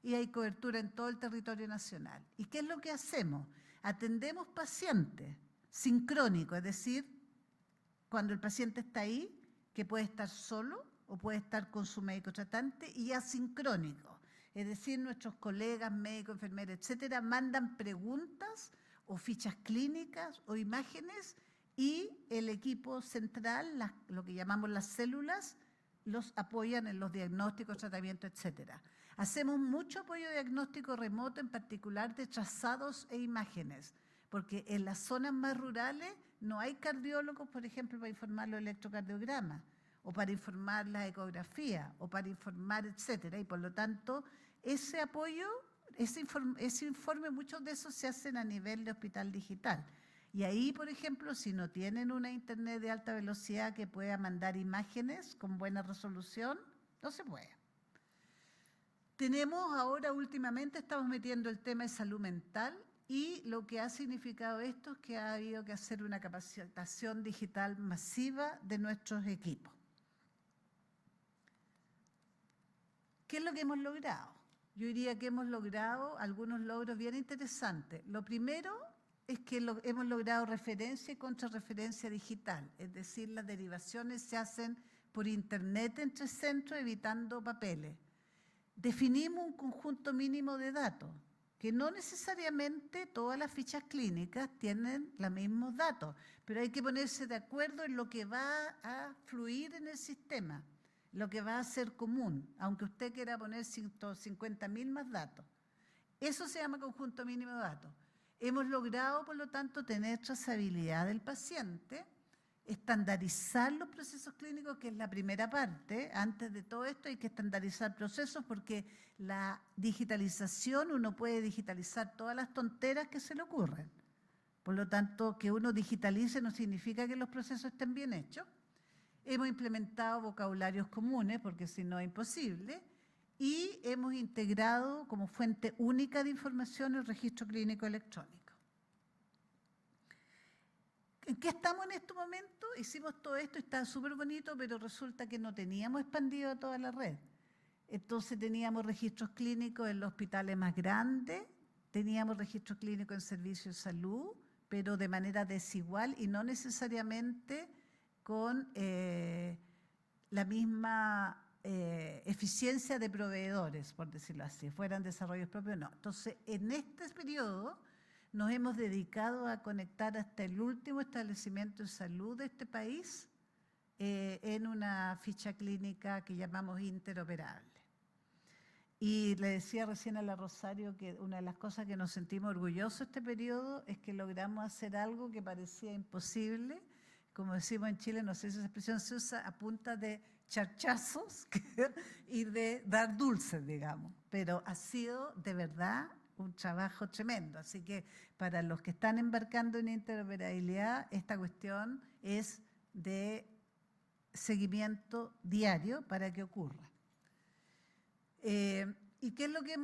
y hay cobertura en todo el territorio nacional. ¿Y qué es lo que hacemos? Atendemos pacientes sincrónicos, es decir, cuando el paciente está ahí, que puede estar solo o puede estar con su médico tratante, y asincrónico. Es decir, nuestros colegas, médicos, enfermeras, etcétera, mandan preguntas o fichas clínicas o imágenes y el equipo central, lo que llamamos las células, los apoyan en los diagnósticos, tratamientos, etcétera. Hacemos mucho apoyo diagnóstico remoto, en particular de trazados e imágenes, porque en las zonas más rurales no hay cardiólogos, por ejemplo, para informar los electrocardiogramas, o para informar la ecografía, o para informar, etcétera, y por lo tanto, ese apoyo, ese informe, muchos de esos se hacen a nivel de hospital digital. Y ahí, por ejemplo, si no tienen una internet de alta velocidad que pueda mandar imágenes con buena resolución, no se puede. Tenemos ahora, últimamente, estamos metiendo el tema de salud mental, y lo que ha significado esto es que ha habido que hacer una capacitación digital masiva de nuestros equipos. ¿Qué es lo que hemos logrado? Yo diría que hemos logrado algunos logros bien interesantes. Lo primero es que hemos logrado referencia y contrarreferencia digital, es decir, las derivaciones se hacen por internet entre centros, evitando papeles. Definimos un conjunto mínimo de datos, que no necesariamente todas las fichas clínicas tienen los mismos datos, pero hay que ponerse de acuerdo en lo que va a fluir en el sistema, lo que va a ser común, aunque usted quiera poner 150.000 más datos. Eso se llama conjunto mínimo de datos. Hemos logrado, por lo tanto, tener trazabilidad del paciente, estandarizar los procesos clínicos, que es la primera parte. Antes de todo esto hay que estandarizar procesos, porque la digitalización, uno puede digitalizar todas las tonteras que se le ocurren. Por lo tanto, que uno digitalice no significa que los procesos estén bien hechos. Hemos implementado vocabularios comunes, porque si no es imposible, y hemos integrado como fuente única de información el registro clínico electrónico. ¿En qué estamos en este momento? Hicimos todo esto, está súper bonito, pero resulta que no teníamos expandido toda la red. Entonces teníamos registros clínicos en los hospitales más grandes, teníamos registros clínicos en servicios de salud, pero de manera desigual y no necesariamente con la misma eficiencia de proveedores, por decirlo así, fueran desarrollos propios, no. Entonces, en este periodo nos hemos dedicado a conectar hasta el último establecimiento de salud de este país en una ficha clínica que llamamos interoperable. Y le decía recién a la Rosario que una de las cosas que nos sentimos orgullosos este periodo es que logramos hacer algo que parecía imposible. Como decimos en Chile, no sé si esa expresión se usa, a punta de charchazos y de dar dulces, digamos. Pero ha sido de verdad un trabajo tremendo. Así que para los que están embarcando en interoperabilidad, esta cuestión es de seguimiento diario para que ocurra. ¿Y qué es lo que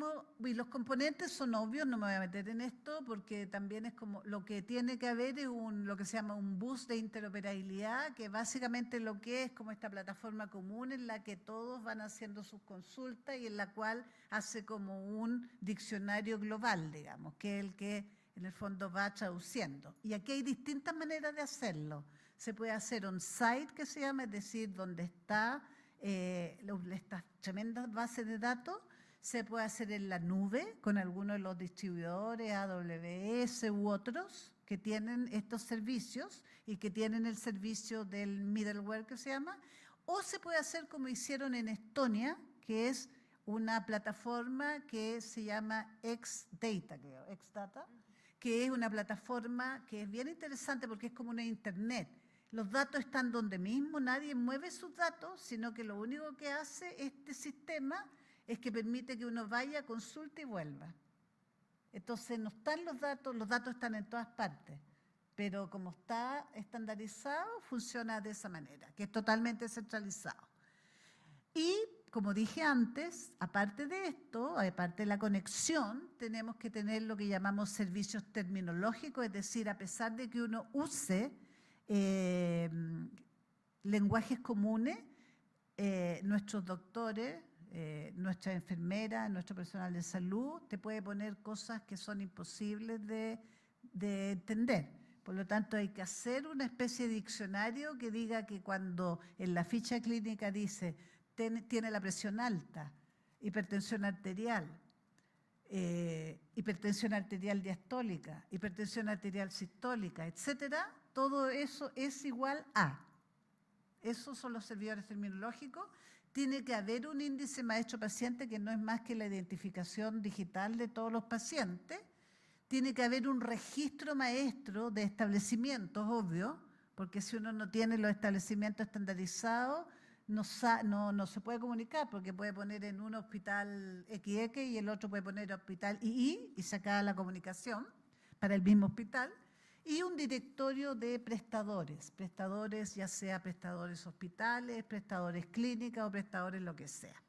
y los componentes son obvios, no me voy a meter en esto, porque también es como lo que tiene que haber es lo que se llama un bus de interoperabilidad, que básicamente lo que es como esta plataforma común en la que todos van haciendo sus consultas y en la cual hace como un diccionario global, digamos, que es el que en el fondo va traduciendo. Y aquí hay distintas maneras de hacerlo. Se puede hacer on-site, que se llama, es decir, donde está estas tremendas bases de datos. Se puede hacer en la nube con algunos de los distribuidores, AWS u otros, que tienen estos servicios y que tienen el servicio del middleware que se llama, o se puede hacer como hicieron en Estonia, que es una plataforma que se llama Xdata, creo, Xdata, que es una plataforma que es bien interesante porque es como una internet. Los datos están donde mismo, nadie mueve sus datos, sino que lo único que hace este sistema es que permite que uno vaya, consulte y vuelva. Entonces no están los datos están en todas partes, pero como está estandarizado, funciona de esa manera, que es totalmente centralizado. Y como dije antes, aparte de esto, aparte de la conexión, tenemos que tener lo que llamamos servicios terminológicos, es decir, a pesar de que uno use lenguajes comunes, nuestros doctores, nuestra enfermera, nuestro personal de salud, te puede poner cosas que son imposibles de entender. Por lo tanto, hay que hacer una especie de diccionario que diga que cuando en la ficha clínica dice tiene la presión alta, hipertensión arterial diastólica, hipertensión arterial sistólica, etcétera, todo eso es igual a. Esos son los servidores terminológicos. Tiene que haber un índice maestro-paciente que no es más que la identificación digital de todos los pacientes. Tiene que haber un registro maestro de establecimientos, obvio, porque si uno no tiene los establecimientos estandarizados, no se puede comunicar, porque puede poner en un hospital XX y el otro puede poner hospital II y se acaba la comunicación para el mismo hospital. Y un directorio de prestadores, ya sea prestadores hospitales, prestadores clínicas o prestadores lo que sea.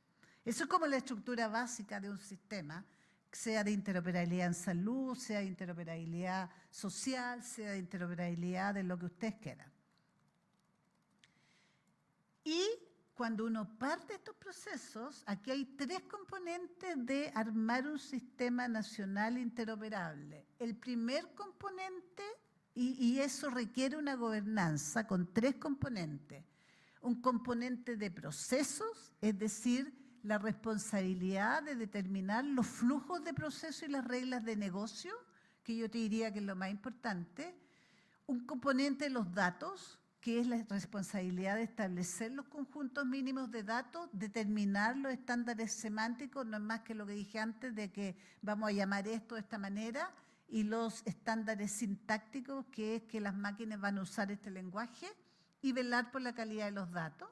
Eso es como la estructura básica de un sistema, sea de interoperabilidad en salud, sea de interoperabilidad social, sea de interoperabilidad de lo que ustedes quieran. Y cuando uno parte estos procesos, aquí hay 3 componentes de armar un sistema nacional interoperable. El primer componente, y eso requiere una gobernanza con 3 componentes. Un componente de procesos, es decir, la responsabilidad de determinar los flujos de proceso y las reglas de negocio, que yo te diría que es lo más importante. Un componente de los datos, que es la responsabilidad de establecer los conjuntos mínimos de datos, determinar los estándares semánticos, no es más que lo que dije antes de que vamos a llamar esto de esta manera, y los estándares sintácticos, que es que las máquinas van a usar este lenguaje, y velar por la calidad de los datos.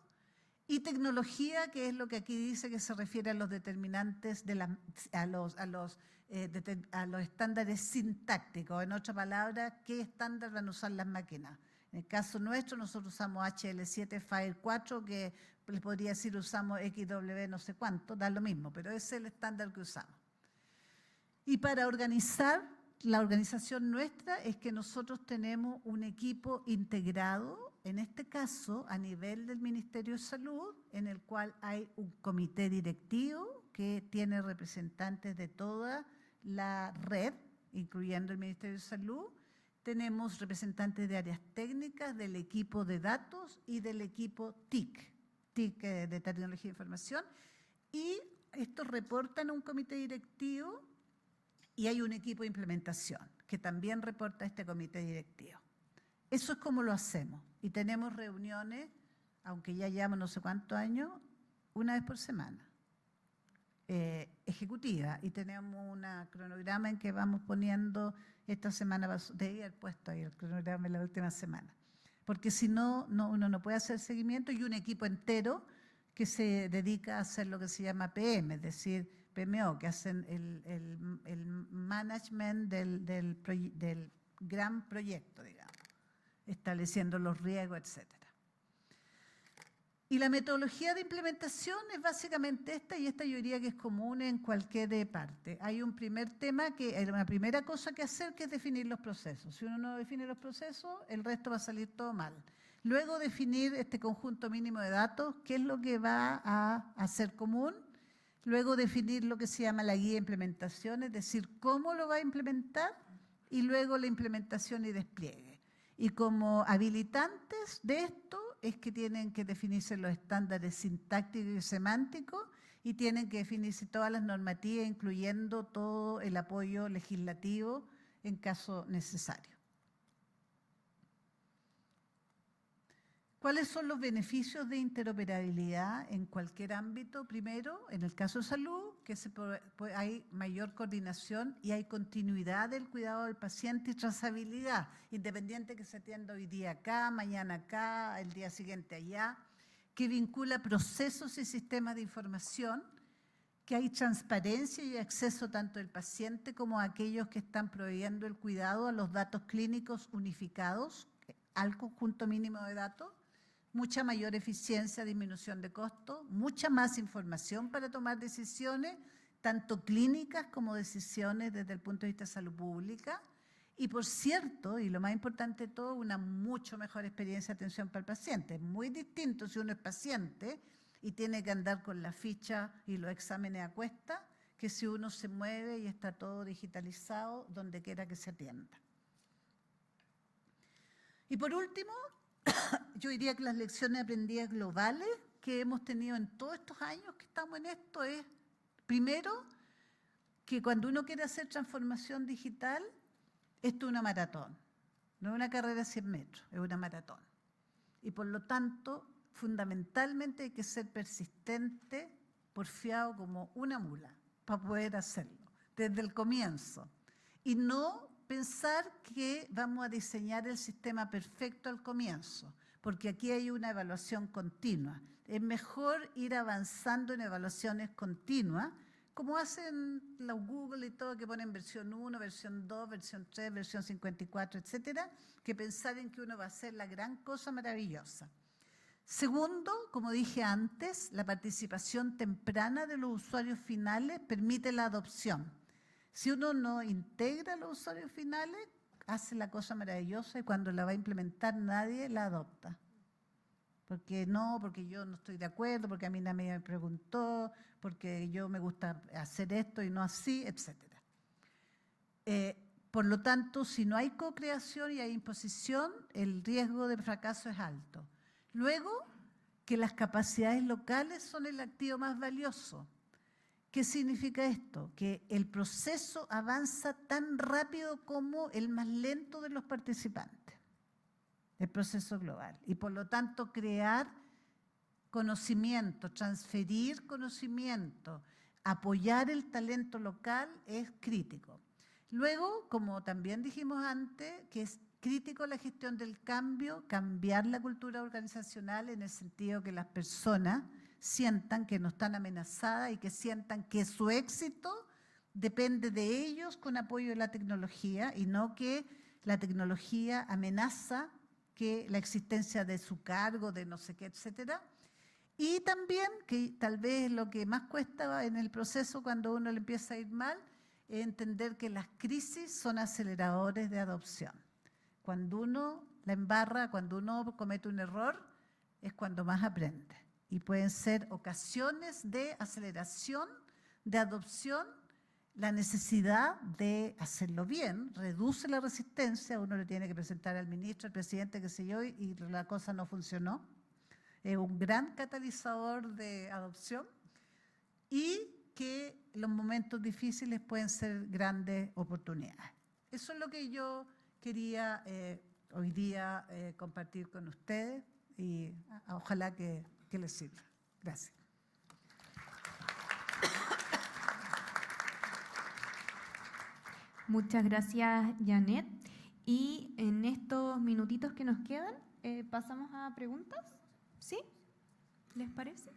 Y tecnología, que es lo que aquí dice que se refiere a los determinantes, a los estándares sintácticos. En otras palabras, ¿qué estándar van a usar las máquinas? En el caso nuestro, nosotros usamos HL7 Fire 4, que les podría decir usamos XW no sé cuánto, da lo mismo, pero ese es el estándar que usamos. Y para organizar, la organización nuestra es que nosotros tenemos un equipo integrado, en este caso a nivel del Ministerio de Salud, en el cual hay un comité directivo que tiene representantes de toda la red, incluyendo el Ministerio de Salud. Tenemos representantes de áreas técnicas, del equipo de datos y del equipo TIC de Tecnología de Información, y estos reportan a un comité directivo y hay un equipo de implementación que también reporta a este comité directivo. Eso es como lo hacemos y tenemos reuniones, aunque ya llevamos no sé cuántos años, una vez por semana. Ejecutiva, y tenemos un cronograma en que vamos poniendo esta semana, debía haber puesto ahí el cronograma en la última semana, porque si no, uno no puede hacer seguimiento, y un equipo entero que se dedica a hacer lo que se llama PM, es decir, PMO, que hacen el management del gran proyecto, digamos, estableciendo los riesgos, etcétera. Y la metodología de implementación es básicamente esta, y esta yo diría que es común en cualquier parte. Hay un primer tema, una primera cosa que hacer, que es definir los procesos. Si uno no define los procesos, el resto va a salir todo mal. Luego definir este conjunto mínimo de datos, qué es lo que va a hacer común. Luego definir lo que se llama la guía de implementación, es decir, cómo lo va a implementar, y luego la implementación y despliegue. Y como habilitantes de esto es que tienen que definirse los estándares sintácticos y semánticos, y tienen que definirse todas las normativas, incluyendo todo el apoyo legislativo en caso necesario. ¿Cuáles son los beneficios de interoperabilidad en cualquier ámbito? Primero, en el caso de salud, que hay mayor coordinación y hay continuidad del cuidado del paciente y trazabilidad, independiente que se atienda hoy día acá, mañana acá, el día siguiente allá, que vincula procesos y sistemas de información, que hay transparencia y acceso tanto del paciente como a aquellos que están proveyendo el cuidado a los datos clínicos unificados, al conjunto mínimo de datos, mucha mayor eficiencia, disminución de costos, mucha más información para tomar decisiones, tanto clínicas como decisiones desde el punto de vista de salud pública. Y por cierto, y lo más importante de todo, una mucho mejor experiencia de atención para el paciente. Es muy distinto si uno es paciente y tiene que andar con la ficha y los exámenes a cuesta, que si uno se mueve y está todo digitalizado donde quiera que se atienda. Y por último, yo diría que las lecciones aprendidas globales que hemos tenido en todos estos años que estamos en esto es, primero, que cuando uno quiere hacer transformación digital, esto es una maratón, no es una carrera de 100 metros, es una maratón. Y por lo tanto, fundamentalmente hay que ser persistente, porfiado como una mula, para poder hacerlo, desde el comienzo. Y no pensar que vamos a diseñar el sistema perfecto al comienzo, porque aquí hay una evaluación continua. Es mejor ir avanzando en evaluaciones continuas, como hacen los Google y todo, que ponen versión 1, versión 2, versión 3, versión 54, etcétera, que pensar en que uno va a hacer la gran cosa maravillosa. Segundo, como dije antes, la participación temprana de los usuarios finales permite la adopción. Si uno no integra a los usuarios finales, hace la cosa maravillosa y cuando la va a implementar nadie la adopta. Porque yo no estoy de acuerdo, porque a mí nadie me preguntó, porque yo me gusta hacer esto y no así, etc. Por lo tanto, si no hay co-creación y hay imposición, el riesgo de fracaso es alto. Luego, que las capacidades locales son el activo más valioso. ¿Qué significa esto? Que el proceso avanza tan rápido como el más lento de los participantes, el proceso global. Y por lo tanto, crear conocimiento, transferir conocimiento, apoyar el talento local es crítico. Luego, como también dijimos antes, que es crítico la gestión del cambio, cambiar la cultura organizacional en el sentido que las personas sientan que no están amenazadas y que sientan que su éxito depende de ellos con apoyo de la tecnología y no que la tecnología amenaza que la existencia de su cargo, de no sé qué, etcétera. Y también, que tal vez lo que más cuesta en el proceso cuando uno le empieza a ir mal, es entender que las crisis son aceleradores de adopción. Cuando uno la embarra, cuando uno comete un error, es cuando más aprende. Y pueden ser ocasiones de aceleración, de adopción. La necesidad de hacerlo bien reduce la resistencia. Uno le tiene que presentar al ministro, al presidente, qué sé yo, y la cosa no funcionó. Es un gran catalizador de adopción y que los momentos difíciles pueden ser grandes oportunidades. Eso es lo que yo quería hoy día compartir con ustedes y ojalá que les sirva. Gracias. Muchas gracias, Janet. Y en estos minutitos que nos quedan, pasamos a preguntas. ¿Sí? ¿Les parece?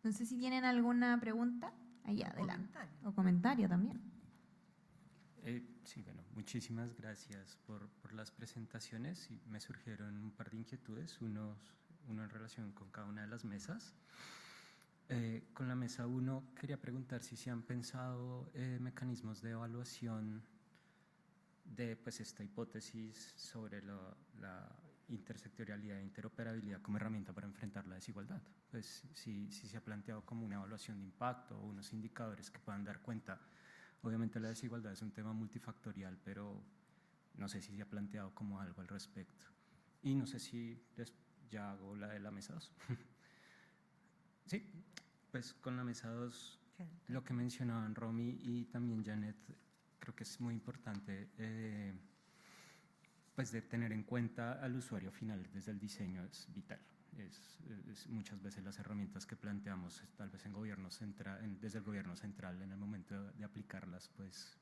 No sé si tienen alguna pregunta. Ahí adelante. O comentario también. Sí, bueno, muchísimas gracias por las presentaciones. Y me surgieron un par de inquietudes, uno en relación con cada una de las mesas. Con la mesa 1 quería preguntar si se han pensado mecanismos de evaluación de pues, esta hipótesis sobre la intersectorialidad e interoperabilidad como herramienta para enfrentar la desigualdad. Pues si se ha planteado como una evaluación de impacto o unos indicadores que puedan dar cuenta. Obviamente la desigualdad es un tema multifactorial, pero no sé si se ha planteado como algo al respecto. Y no sé si ya hago la de la mesa 2. Sí, pues con la mesa 2, lo que mencionaban Romy y también Janet, creo que es muy importante pues de tener en cuenta al usuario final desde el diseño, es vital. Es muchas veces las herramientas que planteamos, tal vez desde el gobierno central, en el momento de aplicarlas, pues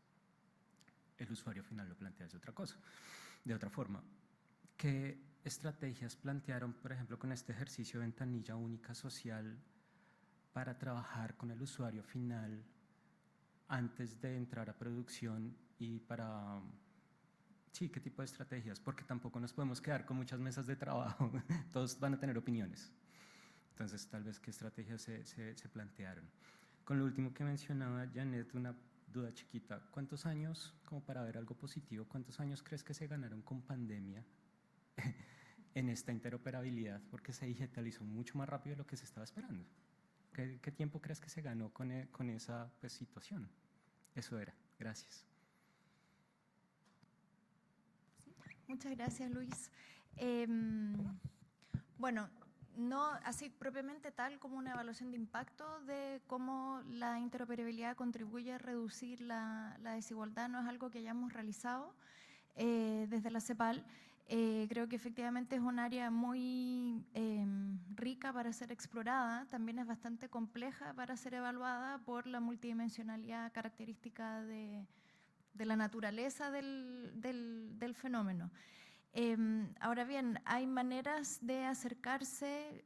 el usuario final lo plantea de otra forma. ¿Qué estrategias plantearon, por ejemplo, con este ejercicio de ventanilla única social para trabajar con el usuario final antes de entrar a producción y para… Sí, ¿qué tipo de estrategias? Porque tampoco nos podemos quedar con muchas mesas de trabajo, todos van a tener opiniones. Entonces, tal vez, ¿qué estrategias se plantearon? Con lo último que mencionaba Janet, una duda chiquita, ¿cuántos años, como para ver algo positivo, cuántos años crees que se ganaron con pandemia en esta interoperabilidad? Porque se digitalizó mucho más rápido de lo que se estaba esperando. ¿Qué tiempo crees que se ganó con esa pues, situación? Eso era. Gracias. Muchas gracias, Luis. Bueno, no así propiamente tal como una evaluación de impacto de cómo la interoperabilidad contribuye a reducir la desigualdad, no es algo que hayamos realizado desde la CEPAL. Creo que efectivamente es un área muy rica para ser explorada, también es bastante compleja para ser evaluada por la multidimensionalidad característica de la naturaleza del fenómeno. Ahora bien, hay maneras de acercarse.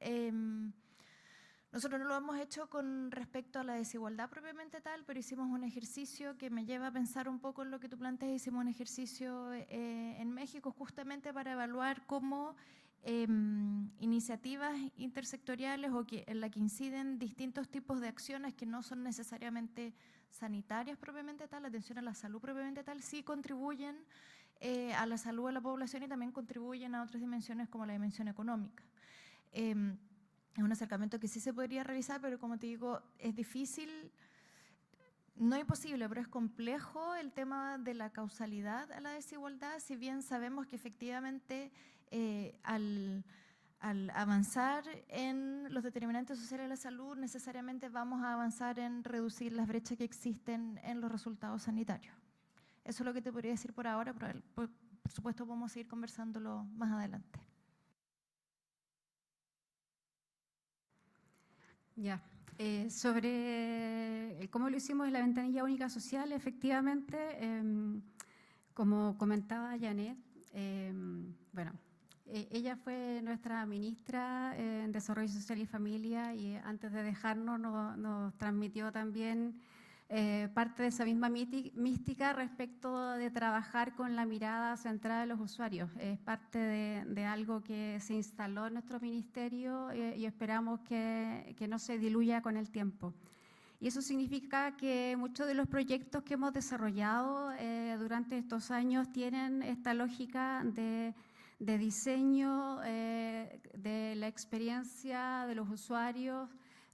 Nosotros no lo hemos hecho con respecto a la desigualdad propiamente tal, pero hicimos un ejercicio que me lleva a pensar un poco en lo que tú planteas. Hicimos un ejercicio en México justamente para evaluar cómo iniciativas intersectoriales o en la que inciden distintos tipos de acciones que no son necesariamente sanitarias propiamente tal, atención a la salud propiamente tal, sí contribuyen a la salud de la población y también contribuyen a otras dimensiones como la dimensión económica. Es un acercamiento que sí se podría realizar, pero como te digo, es difícil, no imposible, pero es complejo el tema de la causalidad a la desigualdad, si bien sabemos que efectivamente al avanzar en los determinantes sociales de la salud, necesariamente vamos a avanzar en reducir las brechas que existen en los resultados sanitarios. Eso es lo que te podría decir por ahora, pero por supuesto podemos seguir conversándolo más adelante. Ya, sobre cómo lo hicimos en la ventanilla única social, efectivamente, como comentaba Janet, bueno, ella fue nuestra ministra en Desarrollo Social y Familia y antes de dejarnos nos transmitió también parte de esa misma mística respecto de trabajar con la mirada centrada en los usuarios. Es parte de algo que se instaló en nuestro ministerio y esperamos que no se diluya con el tiempo. Y eso significa que muchos de los proyectos que hemos desarrollado durante estos años tienen esta lógica de diseño de la experiencia de los usuarios,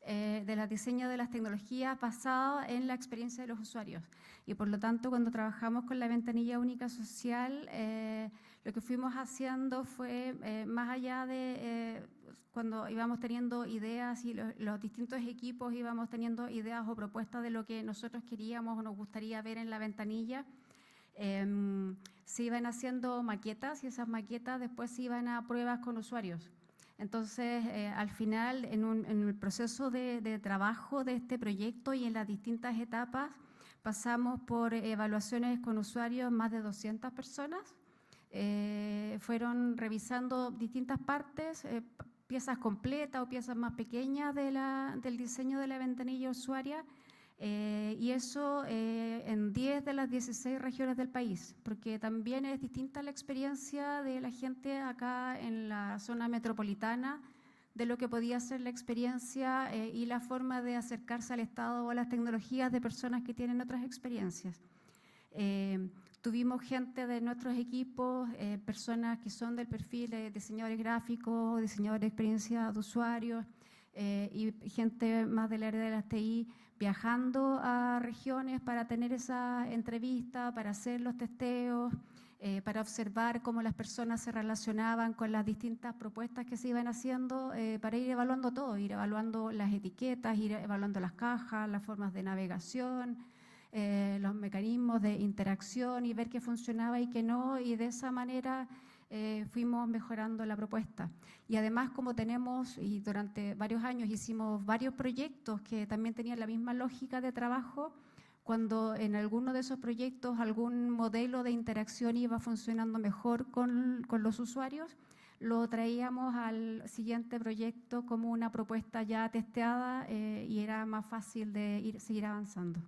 del diseño de las tecnologías basado en la experiencia de los usuarios. Y por lo tanto, cuando trabajamos con la ventanilla única social, lo que fuimos haciendo fue, más allá de cuando íbamos teniendo ideas y los distintos equipos íbamos teniendo ideas o propuestas de lo que nosotros queríamos o nos gustaría ver en la ventanilla, se iban haciendo maquetas y esas maquetas después se iban a pruebas con usuarios. Entonces, al final, en el proceso de trabajo de este proyecto y en las distintas etapas, pasamos por evaluaciones con usuarios, más de 200 personas. Fueron revisando distintas partes, piezas completas o piezas más pequeñas del diseño de la ventanilla usuaria, y eso en 10 de las 16 regiones del país, porque también es distinta la experiencia de la gente acá en la zona metropolitana de lo que podía ser la experiencia y la forma de acercarse al Estado o a las tecnologías de personas que tienen otras experiencias. Tuvimos gente de nuestros equipos, personas que son del perfil de diseñadores gráficos, diseñadores de experiencia de usuarios y gente más del área de las TI, viajando a regiones para tener esa entrevista, para hacer los testeos, para observar cómo las personas se relacionaban con las distintas propuestas que se iban haciendo, para ir evaluando todo, ir evaluando las etiquetas, ir evaluando las cajas, las formas de navegación, los mecanismos de interacción y ver qué funcionaba y qué no, y de esa manera fuimos mejorando la propuesta. Y además, como tenemos, y durante varios años hicimos varios proyectos que también tenían la misma lógica de trabajo, cuando en alguno de esos proyectos algún modelo de interacción iba funcionando mejor con los usuarios, lo traíamos al siguiente proyecto como una propuesta ya testeada y era más fácil de seguir avanzando.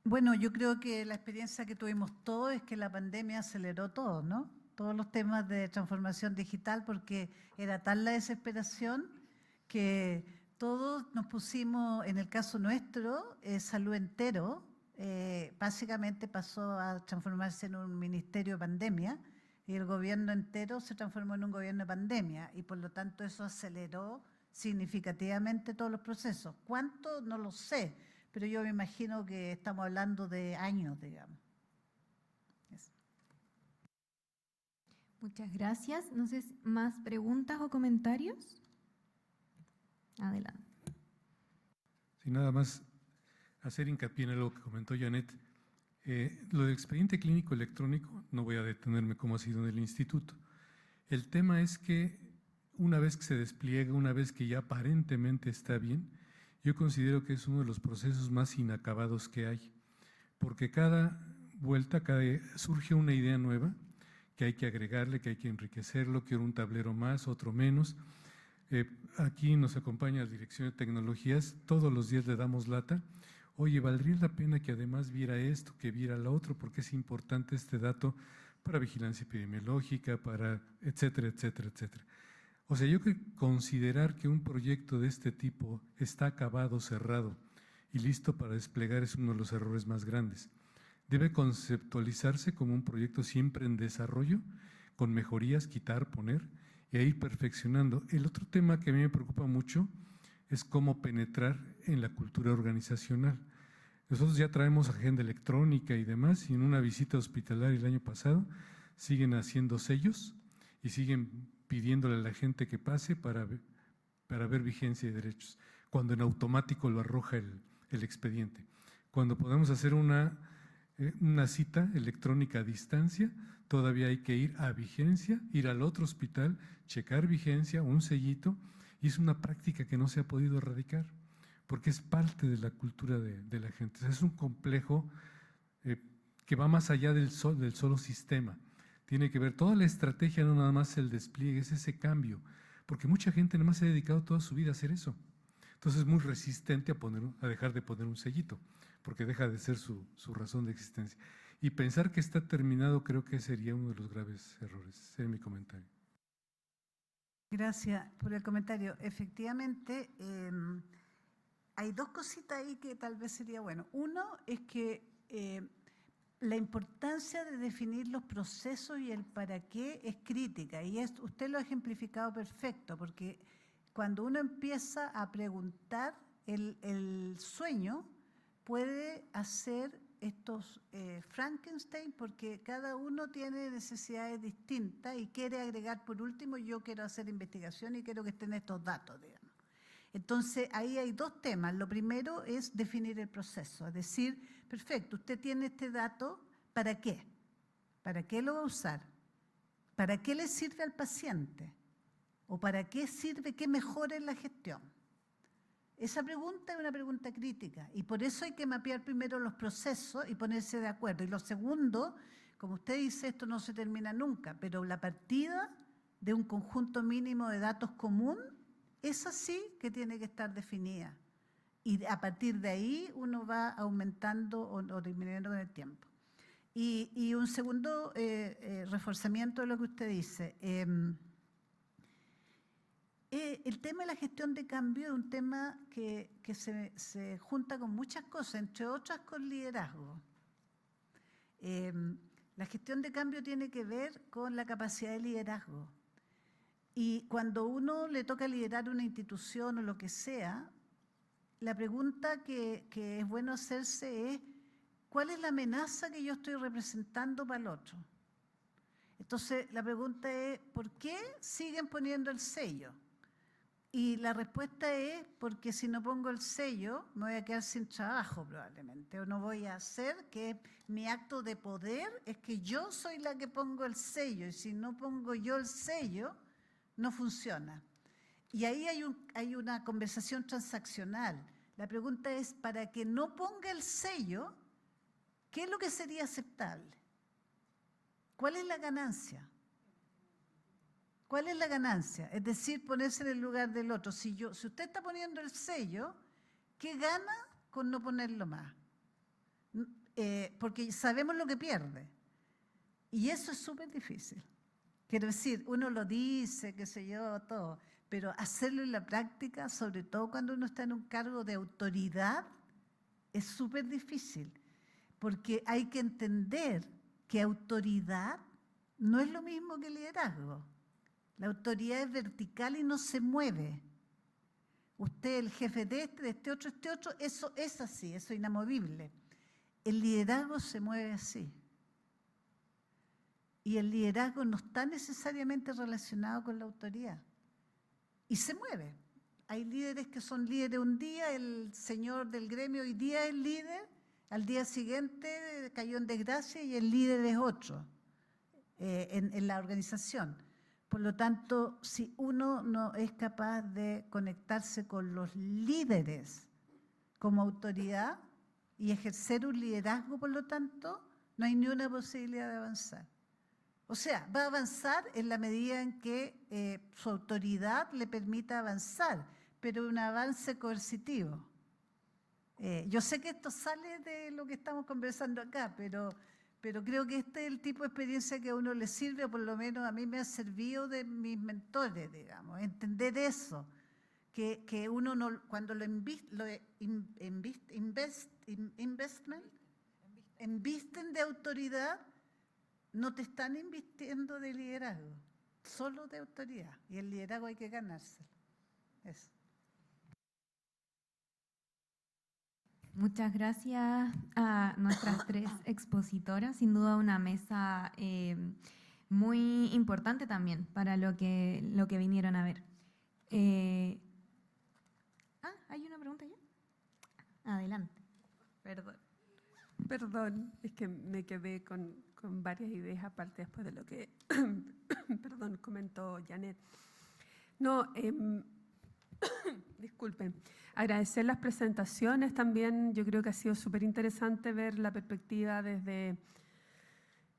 Bueno, yo creo que la experiencia que tuvimos todos es que la pandemia aceleró todo, ¿no? Todos los temas de transformación digital, porque era tal la desesperación que todos nos pusimos, en el caso nuestro, salud entero, básicamente pasó a transformarse en un ministerio de pandemia y el gobierno entero se transformó en un gobierno de pandemia y por lo tanto eso aceleró significativamente todos los procesos. ¿Cuánto? No lo sé, pero yo me imagino que estamos hablando de años, digamos. Eso. Muchas gracias. No sé si más preguntas o comentarios. Adelante. Sí, nada más hacer hincapié en algo que comentó Janet. Lo del expediente clínico electrónico, no voy a detenerme cómo ha sido en el instituto. El tema es que una vez que se despliega, una vez que ya aparentemente está bien, yo considero que es uno de los procesos más inacabados que hay, porque cada vuelta surge una idea nueva que hay que agregarle, que hay que enriquecerlo, quiero un tablero más, otro menos. Aquí nos acompaña la Dirección de Tecnologías, todos los días le damos lata. Oye, valdría la pena que además viera esto, que viera lo otro, porque es importante este dato para vigilancia epidemiológica, para etcétera, etcétera, etcétera. O sea, yo creo que considerar que un proyecto de este tipo está acabado, cerrado y listo para desplegar es uno de los errores más grandes. Debe conceptualizarse como un proyecto siempre en desarrollo, con mejorías, quitar, poner e ir perfeccionando. El otro tema que a mí me preocupa mucho es cómo penetrar en la cultura organizacional. Nosotros ya traemos agenda electrónica y demás, y en una visita hospitalaria el año pasado siguen haciendo sellos y siguen pidiéndole a la gente que pase para ver vigencia de derechos, cuando en automático lo arroja el expediente. Cuando podemos hacer una cita electrónica a distancia, todavía hay que ir a vigencia, ir al otro hospital, checar vigencia, un sellito, y es una práctica que no se ha podido erradicar, porque es parte de la cultura de la gente. O sea, es un complejo que va más allá del solo sistema. Tiene que ver toda la estrategia, no nada más el despliegue, es ese cambio, porque mucha gente nada más se ha dedicado toda su vida a hacer eso. Entonces es muy resistente a dejar de poner un sellito, porque deja de ser su razón de existencia. Y pensar que está terminado creo que sería uno de los graves errores. Ese es mi comentario. Gracias por el comentario. Efectivamente, hay dos cositas ahí que tal vez sería bueno. Uno es que la importancia de definir los procesos y el para qué es crítica, y usted lo ha ejemplificado perfecto, porque cuando uno empieza a preguntar, el sueño puede hacer estos Frankenstein, porque cada uno tiene necesidades distintas y quiere agregar, por último, yo quiero hacer investigación y quiero que estén estos datos, digamos. Entonces, ahí hay dos temas. Lo primero es definir el proceso, es decir, perfecto, usted tiene este dato, ¿para qué? ¿Para qué lo va a usar? ¿Para qué le sirve al paciente? ¿O para qué sirve que mejore la gestión? Esa pregunta es una pregunta crítica y por eso hay que mapear primero los procesos y ponerse de acuerdo. Y lo segundo, como usted dice, esto no se termina nunca, pero la partida de un conjunto mínimo de datos común, esa sí que tiene que estar definida. Y a partir de ahí uno va aumentando o disminuyendo con el tiempo. Y un segundo reforzamiento de lo que usted dice. El tema de la gestión de cambio es un tema que se junta con muchas cosas, entre otras con liderazgo. La gestión de cambio tiene que ver con la capacidad de liderazgo. Y cuando uno le toca liderar una institución o lo que sea, la pregunta que es bueno hacerse es, ¿cuál es la amenaza que yo estoy representando para el otro? Entonces, la pregunta es, ¿por qué siguen poniendo el sello? Y la respuesta es, porque si no pongo el sello, me voy a quedar sin trabajo probablemente, o no voy a hacer, que mi acto de poder es que yo soy la que pongo el sello, y si no pongo yo el sello, no funciona. Y ahí hay una conversación transaccional. La pregunta es, para que no ponga el sello, ¿qué es lo que sería aceptable? ¿Cuál es la ganancia? ¿Cuál es la ganancia? Es decir, ponerse en el lugar del otro. Si usted está poniendo el sello, ¿qué gana con no ponerlo más? Porque sabemos lo que pierde. Y eso es súper difícil. Quiero decir, uno lo dice, qué sé yo, todo, pero hacerlo en la práctica, sobre todo cuando uno está en un cargo de autoridad, es súper difícil. Porque hay que entender que autoridad no es lo mismo que liderazgo. La autoridad es vertical y no se mueve. Usted, el jefe de este otro, eso es así, eso es inamovible. El liderazgo se mueve así. Y el liderazgo no está necesariamente relacionado con la autoridad. Y se mueve. Hay líderes que son líderes un día, el señor del gremio hoy día es líder, al día siguiente cayó en desgracia y el líder es otro en la organización. Por lo tanto, si uno no es capaz de conectarse con los líderes como autoridad y ejercer un liderazgo, por lo tanto, no hay ni una posibilidad de avanzar. O sea, va a avanzar en la medida en que su autoridad le permita avanzar, pero un avance coercitivo. Yo sé que esto sale de lo que estamos conversando acá, pero creo que este es el tipo de experiencia que a uno le sirve, o por lo menos a mí me ha servido de mis mentores, digamos, entender eso, que uno no, cuando invisten de autoridad, no te están invirtiendo de liderazgo, solo de autoridad. Y el liderazgo hay que ganárselo. Eso. Muchas gracias a nuestras tres expositoras. Sin duda una mesa muy importante también para lo que vinieron a ver. ¿Hay una pregunta ya? Adelante. Perdón. Perdón, es que me quedé con varias ideas aparte después de lo que perdón, comentó Janet. No, disculpen. Agradecer las presentaciones también. Yo creo que ha sido súper interesante ver la perspectiva desde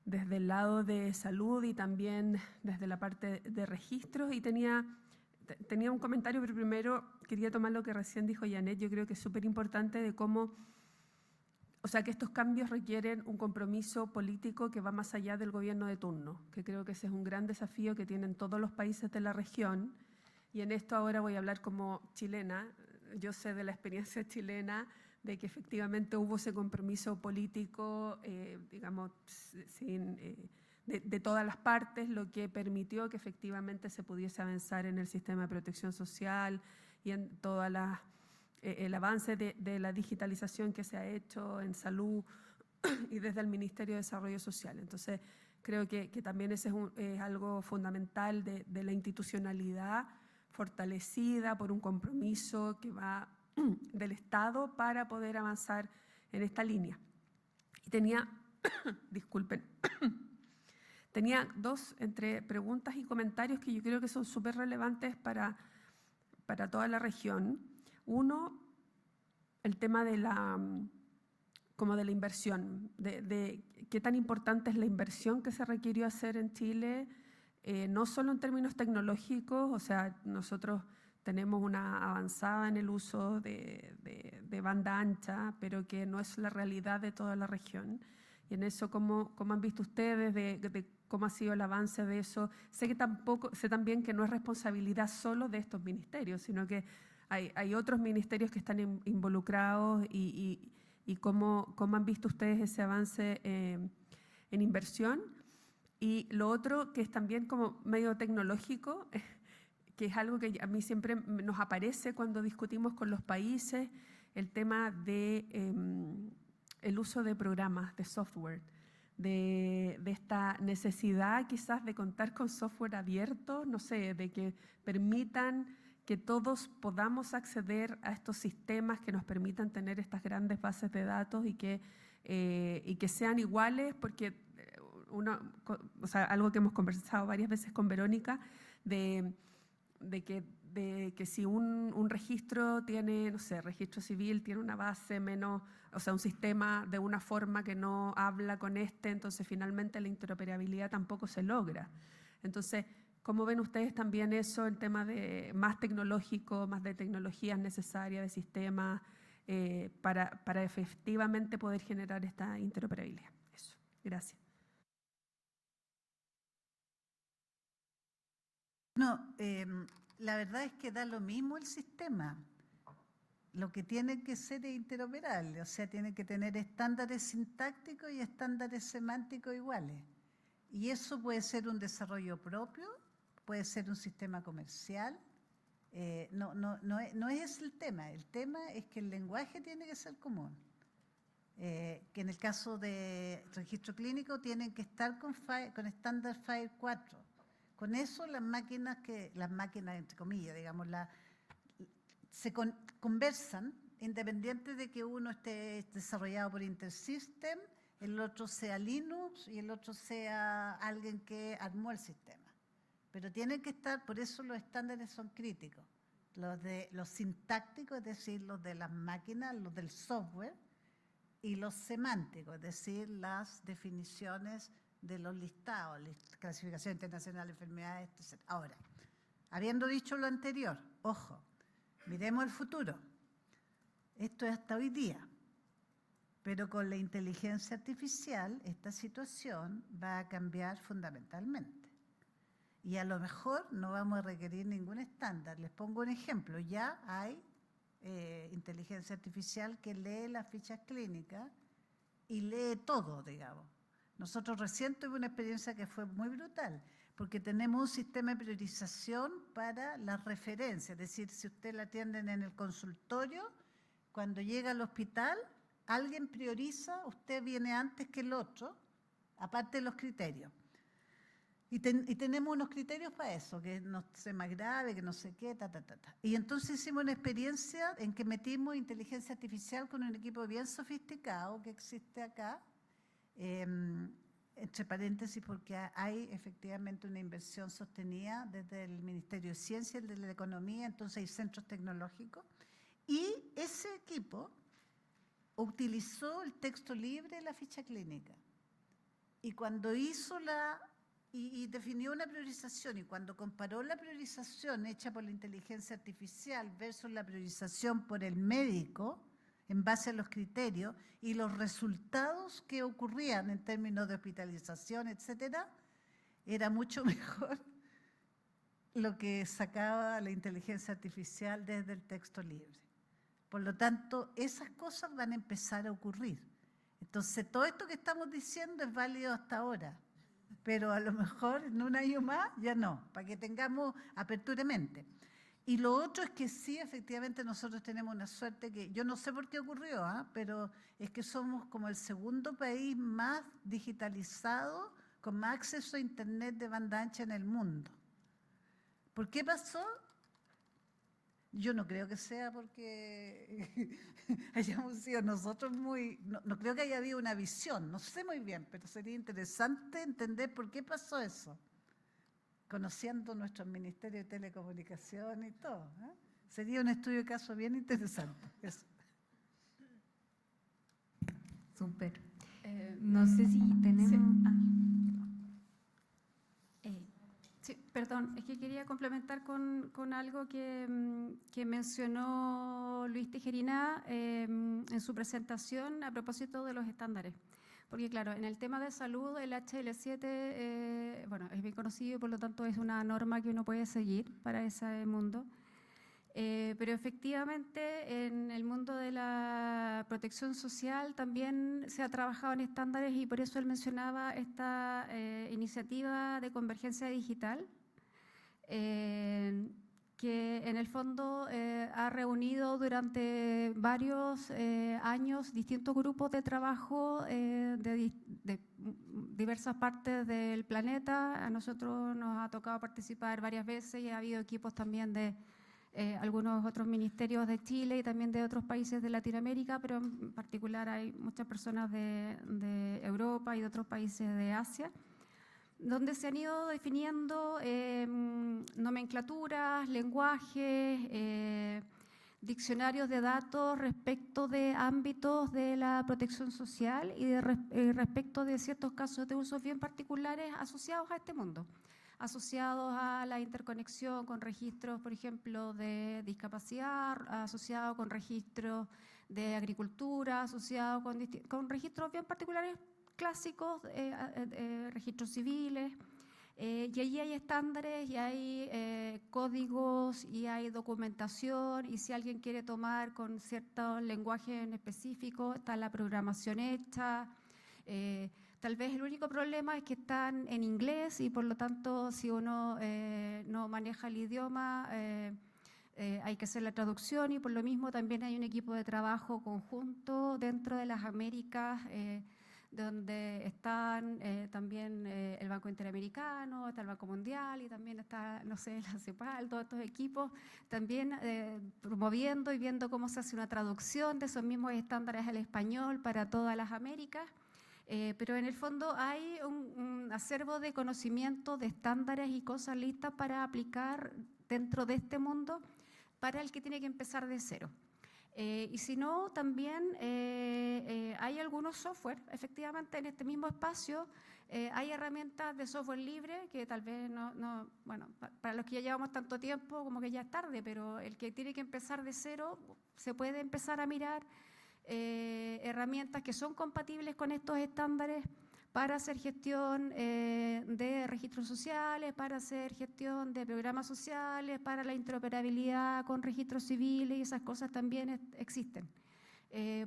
el lado de salud y también desde la parte de registros. Y tenía un comentario, pero primero quería tomar lo que recién dijo Janet. Yo creo que es súper importante de cómo, o sea, que estos cambios requieren un compromiso político que va más allá del gobierno de turno, que creo que ese es un gran desafío que tienen todos los países de la región. Y en esto ahora voy a hablar como chilena. Yo sé de la experiencia chilena de que efectivamente hubo ese compromiso político, digamos, de todas las partes, lo que permitió que efectivamente se pudiese avanzar en el sistema de protección social y en todas las el avance de la digitalización que se ha hecho en salud y desde el Ministerio de Desarrollo Social. Entonces, creo que también ese es algo fundamental de la institucionalidad fortalecida por un compromiso que va del Estado para poder avanzar en esta línea. Y tenía, disculpen, tenía dos entre preguntas y comentarios que yo creo que son súper relevantes para toda la región. Uno, el tema de la inversión, de qué tan importante es la inversión que se requirió hacer en Chile, no solo en términos tecnológicos, o sea, nosotros tenemos una avanzada en el uso de banda ancha, pero que no es la realidad de toda la región. Y en eso, ¿cómo han visto ustedes de cómo ha sido el avance de eso? Sé también que no es responsabilidad solo de estos ministerios, sino que hay otros ministerios que están involucrados y cómo han visto ustedes ese avance en inversión. Y lo otro, que es también como medio tecnológico, que es algo que a mí siempre nos aparece cuando discutimos con los países, el tema de el uso de programas, de software, de esta necesidad quizás de contar con software abierto, no sé, de que permitan que todos podamos acceder a estos sistemas que nos permitan tener estas grandes bases de datos y que sean iguales, porque o sea, algo que hemos conversado varias veces con Verónica, de que si un registro tiene, no sé, registro civil tiene una base menos, o sea, un sistema de una forma que no habla con entonces finalmente la interoperabilidad tampoco se logra. Entonces, ¿cómo ven ustedes también eso, el tema de más tecnológico, más de tecnologías necesarias, de sistemas, para efectivamente poder generar esta interoperabilidad? Eso, gracias. No, la verdad es que da lo mismo el sistema. Lo que tiene que ser es interoperable, o sea, tiene que tener estándares sintácticos y estándares semánticos iguales. Y eso puede ser un desarrollo propio, puede ser un sistema comercial, No es el tema. El tema es que el lenguaje tiene que ser común. Que en el caso de registro clínico tienen que estar con estándar FHIR 4. Con eso las máquinas entre comillas, digamos, se conversan, independiente de que uno esté desarrollado por Intersystem, el otro sea Linux y el otro sea alguien que armó el sistema. Pero tienen que estar, por eso los estándares son críticos. Los sintácticos, es decir, los de las máquinas, los del software, y los semánticos, es decir, las definiciones de los listados, clasificación internacional de enfermedades, etc. Ahora, habiendo dicho lo anterior, ojo, miremos el futuro. Esto es hasta hoy día, pero con la inteligencia artificial esta situación va a cambiar fundamentalmente. Y a lo mejor no vamos a requerir ningún estándar. Les pongo un ejemplo. Ya hay inteligencia artificial que lee las fichas clínicas y lee todo, digamos. Nosotros recién tuvimos una experiencia que fue muy brutal, porque tenemos un sistema de priorización para las referencias. Es decir, si usted la atienden en el consultorio, cuando llega al hospital, alguien prioriza, usted viene antes que el otro, aparte de los criterios. Y tenemos unos criterios para eso, que no sea más grave, que no sé qué, Y entonces hicimos una experiencia en que metimos inteligencia artificial con un equipo bien sofisticado que existe acá, entre paréntesis, porque hay efectivamente una inversión sostenida desde el Ministerio de Ciencia y el de la Economía, entonces hay centros tecnológicos. Y ese equipo utilizó el texto libre de la ficha clínica. Y cuando hizo y definió una priorización, y cuando comparó la priorización hecha por la inteligencia artificial versus la priorización por el médico, en base a los criterios, y los resultados que ocurrían en términos de hospitalización, etcétera, era mucho mejor lo que sacaba la inteligencia artificial desde el texto libre. Por lo tanto, esas cosas van a empezar a ocurrir. Entonces, todo esto que estamos diciendo es válido hasta ahora, pero a lo mejor en un año más ya no, para que tengamos apertura de mente. Y lo otro es que sí, efectivamente, nosotros tenemos una suerte que, yo no sé por qué ocurrió, pero es que somos como el segundo país más digitalizado, con más acceso a Internet de banda ancha en el mundo. ¿Por qué pasó? Yo no creo que sea porque hayamos sido nosotros no creo que haya habido una visión, no sé muy bien, pero sería interesante entender por qué pasó eso, conociendo nuestro Ministerio de Telecomunicaciones y todo. Sería un estudio de caso bien interesante. Eso. Súper. No sé si tenemos... Sí, perdón, es que quería complementar con algo que mencionó Luis Tijerina en su presentación a propósito de los estándares. Porque claro, en el tema de salud, el HL7, bueno, es bien conocido, por lo tanto es una norma que uno puede seguir para ese mundo. Pero efectivamente en el mundo de la protección social también se ha trabajado en estándares y por eso él mencionaba esta iniciativa de convergencia digital, que en el fondo ha reunido durante varios años distintos grupos de trabajo de diversas partes del planeta. A nosotros nos ha tocado participar varias veces y ha habido equipos también de algunos otros ministerios de Chile y también de otros países de Latinoamérica, pero en particular hay muchas personas de Europa y de otros países de Asia, donde se han ido definiendo nomenclaturas, lenguajes, diccionarios de datos respecto de ámbitos de la protección social y respecto de ciertos casos de usos bien particulares asociados a este mundo, asociados a la interconexión con registros, por ejemplo, de discapacidad, asociados con registros de agricultura, asociados con registros bien particulares clásicos, registros civiles, y allí hay estándares y hay códigos y hay documentación, y si alguien quiere tomar con ciertos lenguajes en específico, está la programación hecha. Tal vez el único problema es que están en inglés y por lo tanto si uno no maneja el idioma hay que hacer la traducción y por lo mismo también hay un equipo de trabajo conjunto dentro de las Américas, donde están también el Banco Interamericano, está el Banco Mundial y también está, no sé, la CEPAL, todos estos equipos también promoviendo y viendo cómo se hace una traducción de esos mismos estándares al español para todas las Américas. Pero en el fondo hay un acervo de conocimiento, de estándares y cosas listas para aplicar dentro de este mundo para el que tiene que empezar de cero. Y si no, también hay algunos software, efectivamente en este mismo espacio hay herramientas de software libre que tal vez bueno, para los que ya llevamos tanto tiempo como que ya es tarde, pero el que tiene que empezar de cero se puede empezar a mirar herramientas que son compatibles con estos estándares para hacer gestión de registros sociales, para hacer gestión de programas sociales, para la interoperabilidad con registros civiles y esas cosas también existen.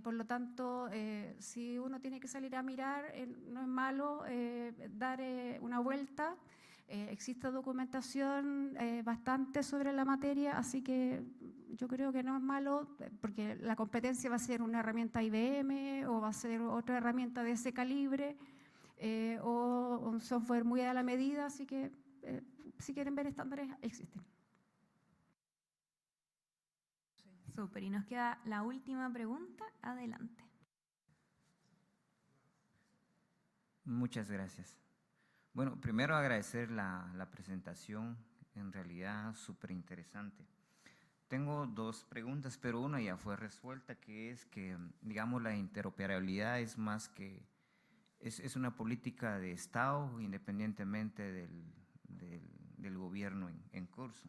Por lo tanto, si uno tiene que salir a mirar, no es malo dar una vuelta. Existe documentación bastante sobre la materia, así que yo creo que no es malo, porque la competencia va a ser una herramienta IBM o va a ser otra herramienta de ese calibre o un software muy a la medida, así que si quieren ver estándares, existen. Súper, y nos queda la última pregunta. Adelante. Muchas gracias. Bueno, primero agradecer la presentación, en realidad súper interesante. Tengo dos preguntas, pero una ya fue resuelta, que es que, digamos, la interoperabilidad es más que, es una política de Estado independientemente del gobierno en curso.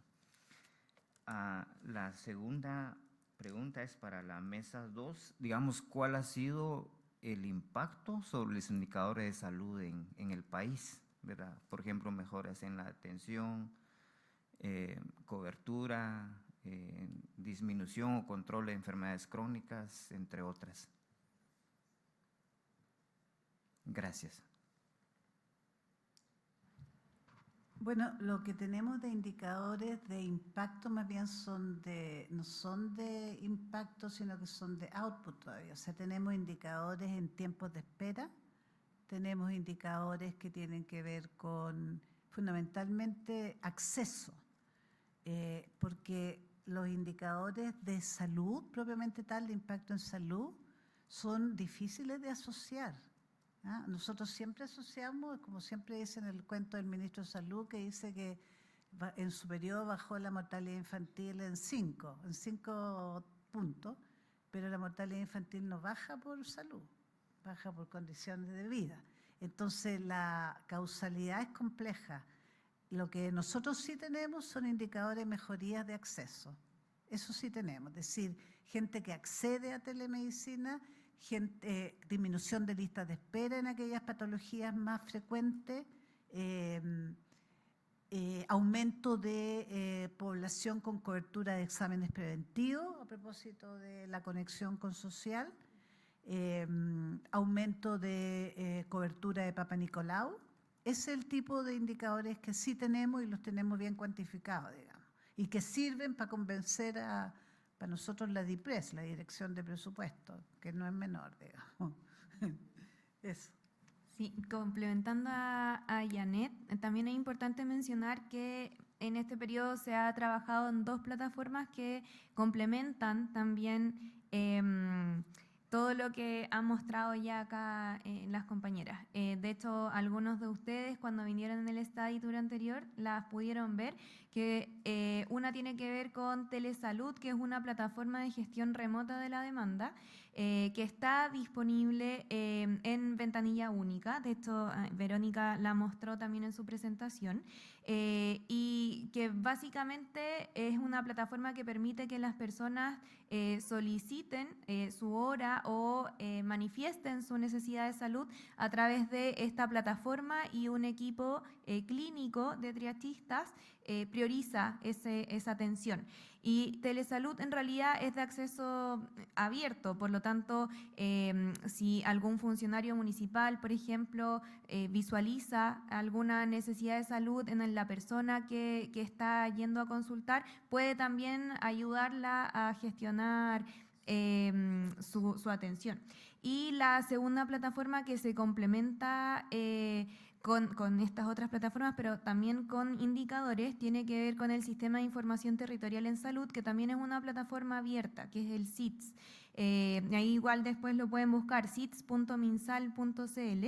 La segunda pregunta es para la mesa 2, digamos, ¿cuál ha sido el impacto sobre los indicadores de salud en el país? ¿Verdad? Por ejemplo, mejoras en la atención, cobertura, disminución o control de enfermedades crónicas, entre otras. Gracias. Bueno, lo que tenemos de indicadores de impacto más bien no son de impacto, sino que son de output todavía. O sea, tenemos indicadores en tiempos de espera, tenemos indicadores que tienen que ver con fundamentalmente acceso, porque los indicadores de salud, propiamente tal, de impacto en salud, son difíciles de asociar. Nosotros siempre asociamos, como siempre dice en el cuento del ministro de Salud, que dice que en su periodo bajó la mortalidad infantil en 5 puntos, pero la mortalidad infantil no baja por salud, baja por condiciones de vida. Entonces la causalidad es compleja. Lo que nosotros sí tenemos son indicadores de mejorías de acceso. Eso sí tenemos, es decir, gente que accede a telemedicina, disminución de listas de espera en aquellas patologías más frecuentes, aumento de población con cobertura de exámenes preventivos a propósito de la conexión con social, aumento de cobertura de Papa Nicolau. Ese es el tipo de indicadores que sí tenemos y los tenemos bien cuantificados, digamos, y que sirven para convencer para nosotros la DIPRES, la Dirección de Presupuesto, que no es menor, digamos. Eso. Sí, complementando a Janet, también es importante mencionar que en este periodo se ha trabajado en dos plataformas que complementan también todo lo que han mostrado ya acá las compañeras. De hecho, algunos de ustedes cuando vinieron en el Study Tour anterior las pudieron ver, que una tiene que ver con Telesalud, que es una plataforma de gestión remota de la demanda, que está disponible en ventanilla única. De hecho, Verónica la mostró también en su presentación, y que básicamente es una plataforma que permite que las personas soliciten su hora o manifiesten su necesidad de salud a través de esta plataforma, y un equipo clínico de triagistas prioriza esa atención. Y telesalud en realidad es de acceso abierto, por lo tanto, si algún funcionario municipal, por ejemplo, visualiza alguna necesidad de salud en la persona que está yendo a consultar, puede también ayudarla a gestionar su atención. Y la segunda plataforma que se complementa con estas otras plataformas, pero también con indicadores, tiene que ver con el Sistema de Información Territorial en Salud, que también es una plataforma abierta, que es el SITS. Ahí igual después lo pueden buscar, sits.minsal.cl.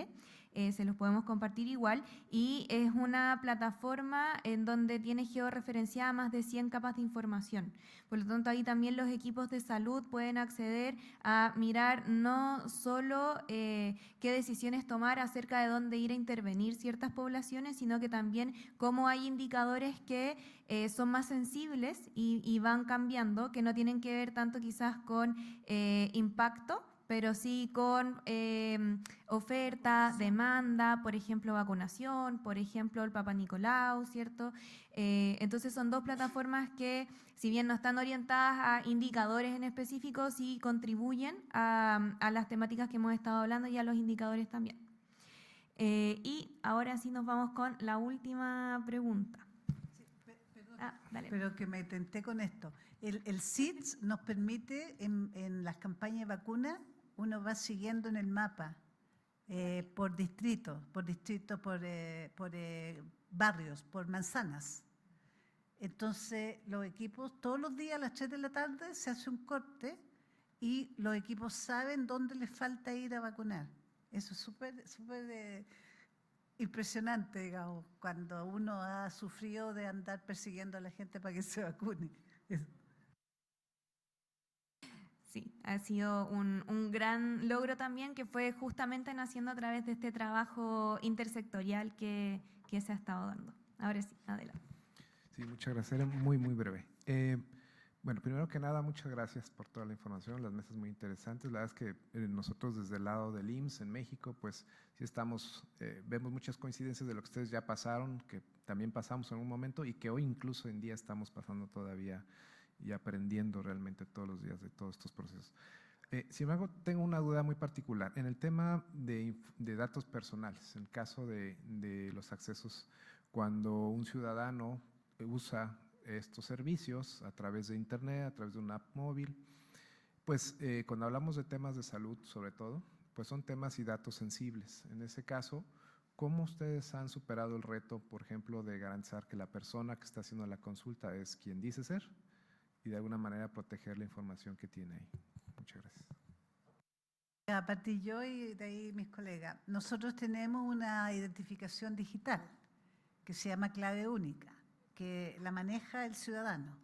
Se los podemos compartir igual, y es una plataforma en donde tiene georreferenciada más de 100 capas de información. Por lo tanto, ahí también los equipos de salud pueden acceder a mirar no solo qué decisiones tomar acerca de dónde ir a intervenir ciertas poblaciones, sino que también cómo hay indicadores que son más sensibles y van cambiando, que no tienen que ver tanto quizás con impacto, pero sí con oferta, demanda, por ejemplo, vacunación, por ejemplo, el Papa Nicolau, ¿cierto? Entonces son dos plataformas que, si bien no están orientadas a indicadores en específico, sí contribuyen a las temáticas que hemos estado hablando y a los indicadores también. Y ahora sí nos vamos con la última pregunta. Dale. Pero que me tenté con esto. El SITS nos permite, en las campañas de vacuna, uno va siguiendo en el mapa por distrito, por barrios, por manzanas. Entonces, los equipos, todos los días a las 3 de la tarde se hace un corte y los equipos saben dónde les falta ir a vacunar. Eso es súper impresionante, digamos, cuando uno ha sufrido de andar persiguiendo a la gente para que se vacune. Sí, ha sido un gran logro también, que fue justamente naciendo a través de este trabajo intersectorial que se ha estado dando. Ahora sí, adelante. Sí, muchas gracias. Era muy breve. Bueno, primero que nada, muchas gracias por toda la información, las mesas muy interesantes. La verdad es que nosotros desde el lado del IMSS en México, pues sí vemos muchas coincidencias de lo que ustedes ya pasaron, que también pasamos en un momento y que hoy incluso en día estamos pasando todavía y aprendiendo realmente todos los días de todos estos procesos. Sin embargo, tengo una duda muy particular. En el tema de datos personales, en el caso de los accesos, cuando un ciudadano usa estos servicios a través de Internet, a través de una app móvil, pues cuando hablamos de temas de salud sobre todo, pues son temas y datos sensibles. En ese caso, ¿cómo ustedes han superado el reto, por ejemplo, de garantizar que la persona que está haciendo la consulta es quien dice ser y de alguna manera proteger la información que tiene ahí? Muchas gracias. A partir yo y de ahí mis colegas, nosotros tenemos una identificación digital que se llama clave única, que la maneja el ciudadano.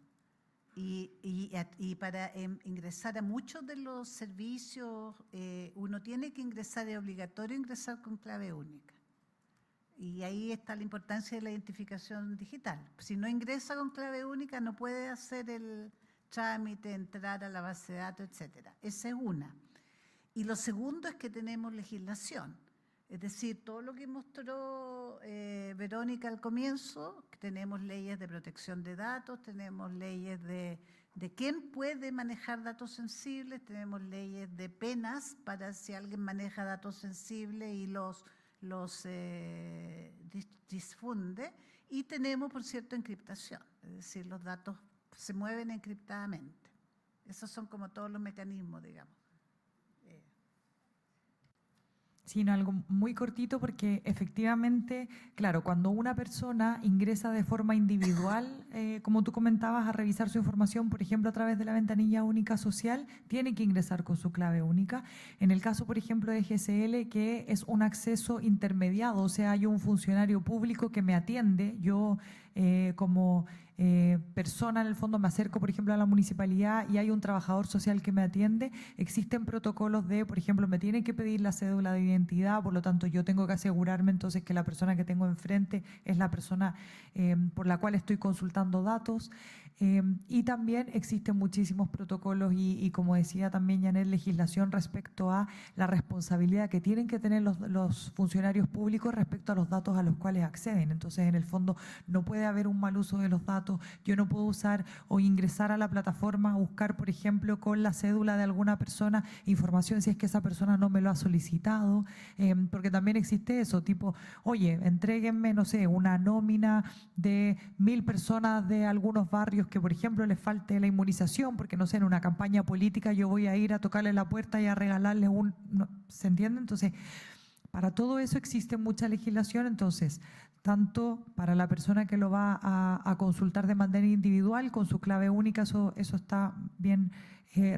Y para ingresar a muchos de los servicios, uno tiene que ingresar, es obligatorio ingresar con clave única. Y ahí está la importancia de la identificación digital. Si no ingresa con clave única, no puede hacer el trámite, entrar a la base de datos, etc. Esa es una. Y lo segundo es que tenemos legislación. Es decir, todo lo que mostró Verónica al comienzo, tenemos leyes de protección de datos, tenemos leyes de quién puede manejar datos sensibles, tenemos leyes de penas para si alguien maneja datos sensibles y los difunde, y tenemos, por cierto, encriptación, es decir, los datos se mueven encriptadamente. Esos son como todos los mecanismos, digamos. Sino algo muy cortito, porque efectivamente, claro, cuando una persona ingresa de forma individual, como tú comentabas, a revisar su información, por ejemplo, a través de la ventanilla única social, tiene que ingresar con su clave única. En el caso, por ejemplo, de GSL, que es un acceso intermediado, o sea, hay un funcionario público que me atiende, yo como persona, en el fondo me acerco, por ejemplo, a la municipalidad y hay un trabajador social que me atiende, existen protocolos de, por ejemplo, me tienen que pedir la cédula de identidad, por lo tanto yo tengo que asegurarme entonces que la persona que tengo enfrente es la persona por la cual estoy consultando datos. Y también existen muchísimos protocolos y como decía también Janet, legislación respecto a la responsabilidad que tienen que tener los funcionarios públicos respecto a los datos a los cuales acceden. Entonces, en el fondo, no puede haber un mal uso de los datos. Yo no puedo usar o ingresar a la plataforma a buscar, por ejemplo, con la cédula de alguna persona información si es que esa persona no me lo ha solicitado, porque también existe eso, tipo, oye, entréguenme, no sé, una nómina de 1000 personas de algunos barrios que, por ejemplo, les falte la inmunización, porque, no sé, en una campaña política yo voy a ir a tocarle la puerta y a regalarles un... ¿Se entiende? Entonces, para todo eso existe mucha legislación, entonces, tanto para la persona que lo va a consultar de manera individual, con su clave única, eso está bien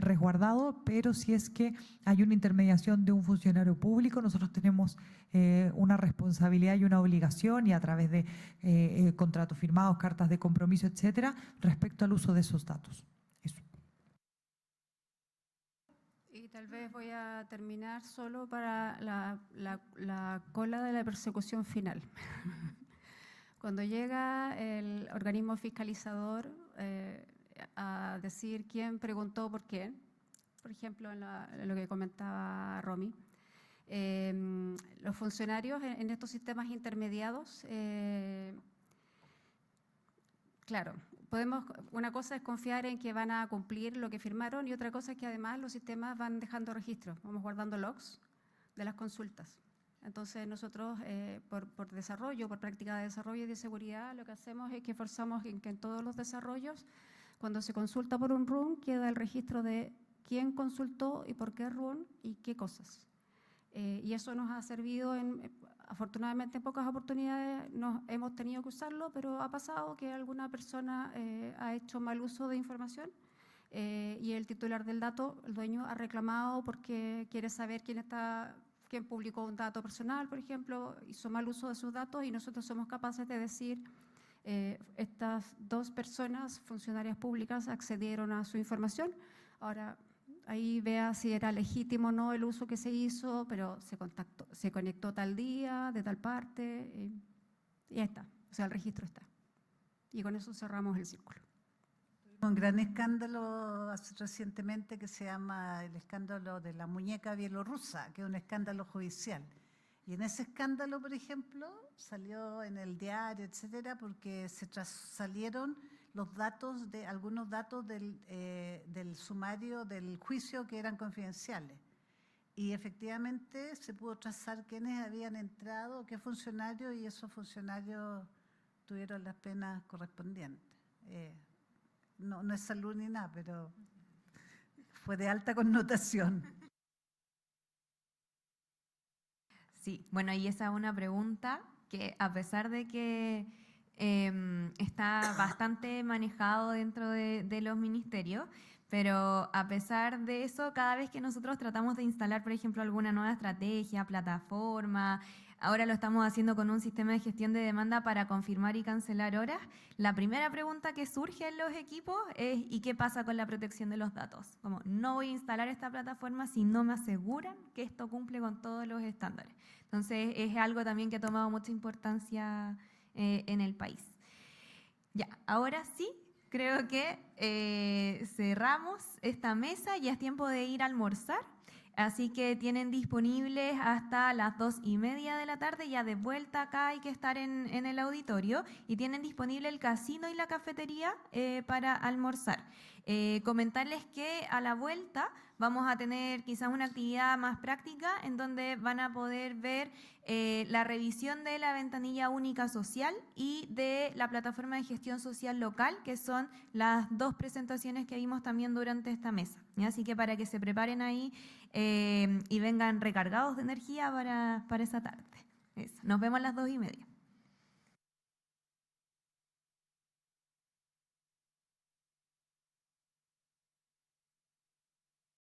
resguardado, pero si es que hay una intermediación de un funcionario público, nosotros tenemos una responsabilidad y una obligación, y a través de contratos firmados, cartas de compromiso, etcétera, respecto al uso de esos datos. Eso. Y tal vez voy a terminar solo para la cola de la persecución final. Cuando llega el organismo fiscalizador a decir quién preguntó por qué, por ejemplo, en lo que comentaba Romy, los funcionarios en estos sistemas intermediados, claro, una cosa es confiar en que van a cumplir lo que firmaron y otra cosa es que además los sistemas van dejando registros, vamos guardando logs de las consultas. Entonces nosotros por desarrollo, por práctica de desarrollo y de seguridad, lo que hacemos es que forzamos en que en todos los desarrollos, cuando se consulta por un run, queda el registro de quién consultó y por qué run y qué cosas. Y eso nos ha servido, afortunadamente en pocas oportunidades hemos tenido que usarlo, pero ha pasado que alguna persona ha hecho mal uso de información y el titular del dato, el dueño, ha reclamado porque quiere saber quién publicó un dato personal, por ejemplo, hizo mal uso de sus datos y nosotros somos capaces de decir estas 2 personas, funcionarias públicas, accedieron a su información. Ahora, ahí vea si era legítimo o no el uso que se hizo, pero se conectó tal día, de tal parte, y ya está. O sea, el registro está. Y con eso cerramos el círculo. Un gran escándalo recientemente que se llama el escándalo de la muñeca bielorrusa, que es un escándalo judicial. Y en ese escándalo, por ejemplo, salió en el diario, etcétera, porque salieron los datos algunos datos del sumario del juicio que eran confidenciales. Y efectivamente se pudo trazar quiénes habían entrado, qué funcionarios, y esos funcionarios tuvieron las penas correspondientes. No es salud ni nada, pero fue de alta connotación. Sí, bueno, y esa es una pregunta que, a pesar de que está bastante manejado dentro de los ministerios, pero a pesar de eso, cada vez que nosotros tratamos de instalar, por ejemplo, alguna nueva estrategia, plataforma, ahora lo estamos haciendo con un sistema de gestión de demanda para confirmar y cancelar horas, la primera pregunta que surge en los equipos es ¿y qué pasa con la protección de los datos? Como, no voy a instalar esta plataforma si no me aseguran que esto cumple con todos los estándares. Entonces, es algo también que ha tomado mucha importancia en el país. Ya, ahora sí, creo que cerramos esta mesa, ya es tiempo de ir a almorzar. Así que tienen disponibles hasta las 2:30 de la tarde, ya de vuelta acá hay que estar en el auditorio, y tienen disponible el casino y la cafetería para almorzar. Comentarles que a la vuelta vamos a tener quizás una actividad más práctica en donde van a poder ver la revisión de la ventanilla única social y de la plataforma de gestión social local, que son las 2 presentaciones que vimos también durante esta mesa, ¿ya? Así que para que se preparen ahí y vengan recargados de energía para esa tarde. Eso. Nos vemos a las 2:30.